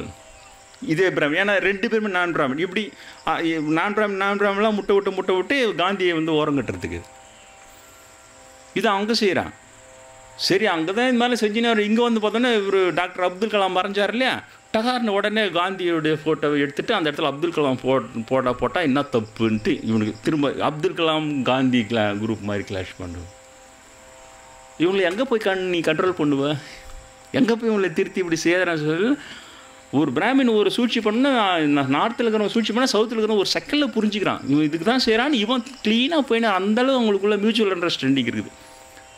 இதே பிராமின். ஏன்னா 2 பேருமே நான் பிராமின். இப்படி நான் பிராமின்லாம் முட்டை விட்டு காந்தியை வந்து ஓரம் கட்டுறதுக்கு இதை அங்கே செய்கிறான். சரி, அங்கே தான் இந்த மாதிரி செஞ்சுன்னு இங்கே வந்து பார்த்தோன்னா இவர் டாக்டர் அப்துல் கலாம் மறைஞ்சார் இல்லையா, டகார்னு உடனே காந்தியோடைய ஃபோட்டோவை எடுத்துகிட்டு அந்த இடத்துல அப்துல் கலாம் போட்டால் என்ன தப்புன்ட்டு இவனுக்கு திரும்ப அப்துல் கலாம் காந்தி குரூப் மாதிரி கிளாஷ் பண்ணுவோம். இவங்களை எங்கே போய் நீ கண்ட்ரோல் பண்ணுவ? எங்கே போய் இவங்களை திருத்தி இப்படி செய்யறான்னு சொல்லி ஒரு பிராமின் ஒரு சூழ்ச்சி பண்ணால் நார்த்தில் இருக்கிறவங்க சூழ்ச்சி பண்ணால் சவுத்தில் இருக்கிறவங்க ஒரு செகண்டில் புரிஞ்சுக்கிறான். இவன் இதுக்கு தான் செய்கிறான்னு இவன் க்ளீனாக போயினா அந்தளவு அவங்களுக்குள்ள மியூச்சுவல் அண்டர்ஸ்டாண்டிங் இருக்குது.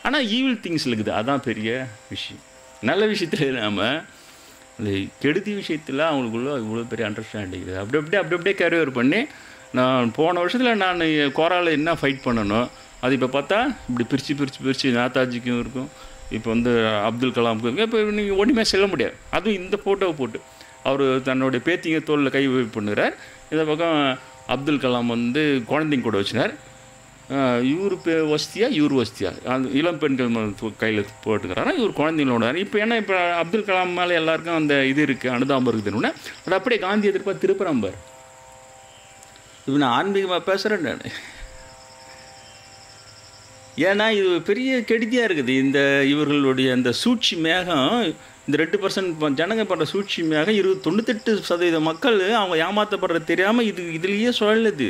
ஆனால் ஈவில் திங்ஸ் இருக்குது, அதான் பெரிய விஷயம். நல்ல விஷயத்தில் இல்லாமல் இந்த கெடுதி விஷயத்தில் அவங்களுக்குள்ள இவ்வளோ பெரிய அண்டர்ஸ்டாண்டிங் இருக்குது. அப்படியே கேரியர் பண்ணி நான் போன வருஷத்தில் நான் கோராவில் என்ன ஃபைட் பண்ணணும் அது இப்போ பார்த்தா இப்படி பிரித்து நேதாஜிக்கும் இருக்கும், இப்போ வந்து அப்துல் கலாமுக்கும் இருக்கும். இப்போ நீங்கள் ஒன்றுமே சொல்ல முடியாது. அதுவும் இந்த ஃபோட்டோவை போட்டு அவர் தன்னுடைய பேத்திங்க தோளில் கை பண்ணுறார். இந்த பக்கம் அப்துல் கலாம் வந்து குழந்தைங்க கூட வச்சுனார். இவர் வசதியா இவர் வசதியா அந்த இளம் பெண்கள் கையில் போட்டுக்கிறாரா இவர் குழந்தைங்களோட. இப்போ ஏன்னா இப்போ அப்துல் கலாம் மேலே எல்லாருக்கும் அந்த இது இருக்குது, அனுதாபம் இருக்குதுன்னு அது அப்படியே காந்தி எதிர்ப்பா திருப்பரம்பார். இப்போ நான் ஆன்மீகமாக பேசுகிறேன் நான். ஏன்னா இது பெரிய கெடுதியாக இருக்குது. இந்த இவர்களுடைய அந்த சூழ்ச்சி மேகம், இந்த 2% ஜனங்க பண்ணுற சூழ்ச்சி மேகம் 98% மக்கள் அவங்க ஏமாற்றப்படுறது தெரியாமல் இதுலேயே சுழலுது.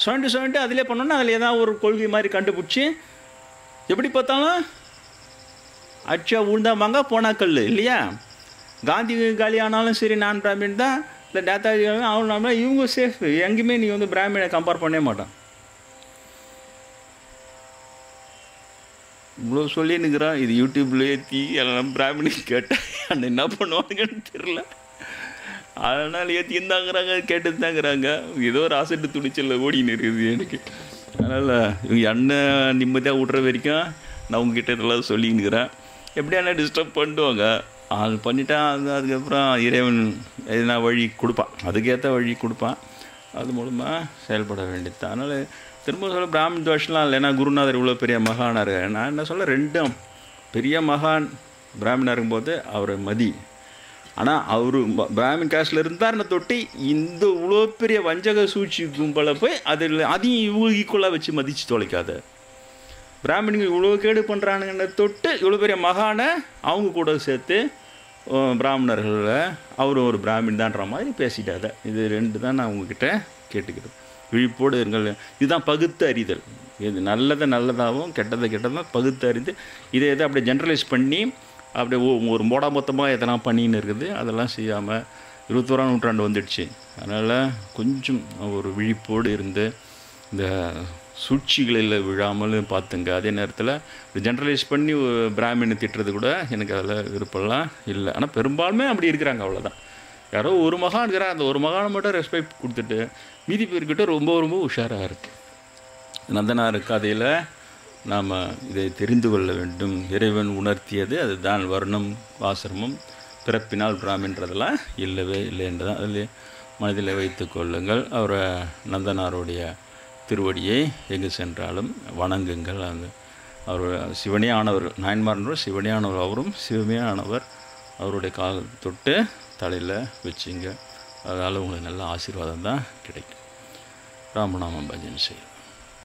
சுழண்டு அதிலே பண்ணோன்னா அதில் ஏதாவது ஒரு கொள்கை மாதிரி கண்டுபிடிச்சி எப்படி பார்த்தாலும் அச்சா உழுந்தாமாங்க போனாக்கல் இல்லையா. காந்தி காலி ஆனாலும் சரி நான் பிராமின் தான், இல்லை நேதாஜி ஆகணும்னா இவங்க சேஃப். எங்கேயுமே நீ வந்து பிராமினை கம்பேர் பண்ணவே மாட்டான். இவ்வளோ சொல்லினுக்கிறான். இது யூடியூப்ல ஏற்றி எல்லாம் பிராமினுக்கு கேட்டால் அண்ணன் என்ன பண்ணுவாங்கன்னு தெரில. அதனால் ஏற்றி இருந்தாங்கிறாங்க, கேட்டு தாங்கிறாங்க. ஏதோ ஒரு ஆசட்டு துணிச்சலில் ஓடின்னு இருக்குது எனக்கு. அதனால் இவங்க அண்ணன் நிம்மதியாக விட்ற வரைக்கும் நான் உங்ககிட்ட இதெல்லாம் சொல்லின்னுக்கிறேன். எப்படியான டிஸ்டர்ப் பண்ணுவாங்க, அது பண்ணிட்டா அதுக்கப்புறம் இறைவன் எதுனா வழி கொடுப்பான், அதுக்கேற்ற வழி கொடுப்பான். அது மூலமாக செயல்பட வேண்டியது. அதனால் திரும்ப சொல்ல பிராமின் தோஷம்லாம் இல்லை. ஏன்னா குருநாதர் இவ்வளோ பெரிய மகானார். நான் என்ன சொல்ல, ரெண்டும் பெரிய மகான் பிராமினாக இருக்கும்போது அவரை மதி. ஆனால் அவர் பிராமின் காஸ்டில் இருந்தார்னு தொட்டி இந்த இவ்வளோ பெரிய வஞ்சக சூழ்ச்சி கும்பலை போய் அதையும் இவ்வளோ ஈக்குவலாக வச்சு மதித்து தொலைக்காத. பிராமினுக்கு இவ்வளோ கேடு பண்ணுறானுங்கன்னு தொட்டு இவ்வளோ பெரிய மகானை அவங்க கூட சேர்த்து பிராமணர்களில் அவரும் ஒரு பிராமின் தான்ற மாதிரி பேசிட்டாத. இது ரெண்டு தான் நான் உங்ககிட்ட கேட்டுக்கிறேன். விழிப்போடு இருங்கள். இதுதான் பகுத்து அறிதல். இது நல்லதை நல்லதாகவும் கெட்டதை கெட்டதான் பகுத்து அறிந்து இதை எதை அப்படியே ஜென்ரலைஸ் பண்ணி அப்படியே ஒரு மோடா மொத்தமாக எதனா பண்ணின்னு இருக்குது. அதெல்லாம் செய்யாமல் 21ஆம் நூற்றாண்டு வந்துடுச்சு. அதனால் கொஞ்சம் ஒரு விழிப்போடு இருந்து இந்த சூழ்ச்சிகளில் விழாமல் பார்த்துங்க. அதே நேரத்தில் ஜென்ரலைஸ் பண்ணி பிராமினை திட்டுறது கூட எனக்கு அதில் விருப்பம்லாம் இல்லை. ஆனால் பெரும்பாலுமே அப்படி இருக்கிறாங்க, அவ்வளோதான். யாரோ ஒரு மகான் இருக்கிறார், அந்த ஒரு மகானை மட்டும் ரெஸ்பெக்ட் கொடுத்துட்டு மீதி பேர்கிட்ட ரொம்ப ரொம்ப உஷாராக இருக்குது. நந்தனார் கதையில் நாம் இதை தெரிந்து கொள்ள வேண்டும். இறைவன் உணர்த்தியது அதுதான். வர்ணம் ஆசிரமம் பிறப்பினால் பிராமின்றதெல்லாம் இல்லவே இல்லை என்றுதான் அதில் மனதில் வைத்து கொள்ளுங்கள். அவரை நந்தனாருடைய திருவடியை எங்கு சென்றாலும் வணங்குங்கள். அந்த அவர் சிவனே ஆனவர், நாயன்மார்ன்றவர் சிவனே ஆனவர், அவரும் சிவமே ஆனவர். அவருடைய கால் தொட்டு தலையில் வச்சுங்க. அதனால் உங்களுக்கு நல்ல ஆசீர்வாதம் தான் கிடைக்கும். ராமநாமம் பஜன் செய்யும்.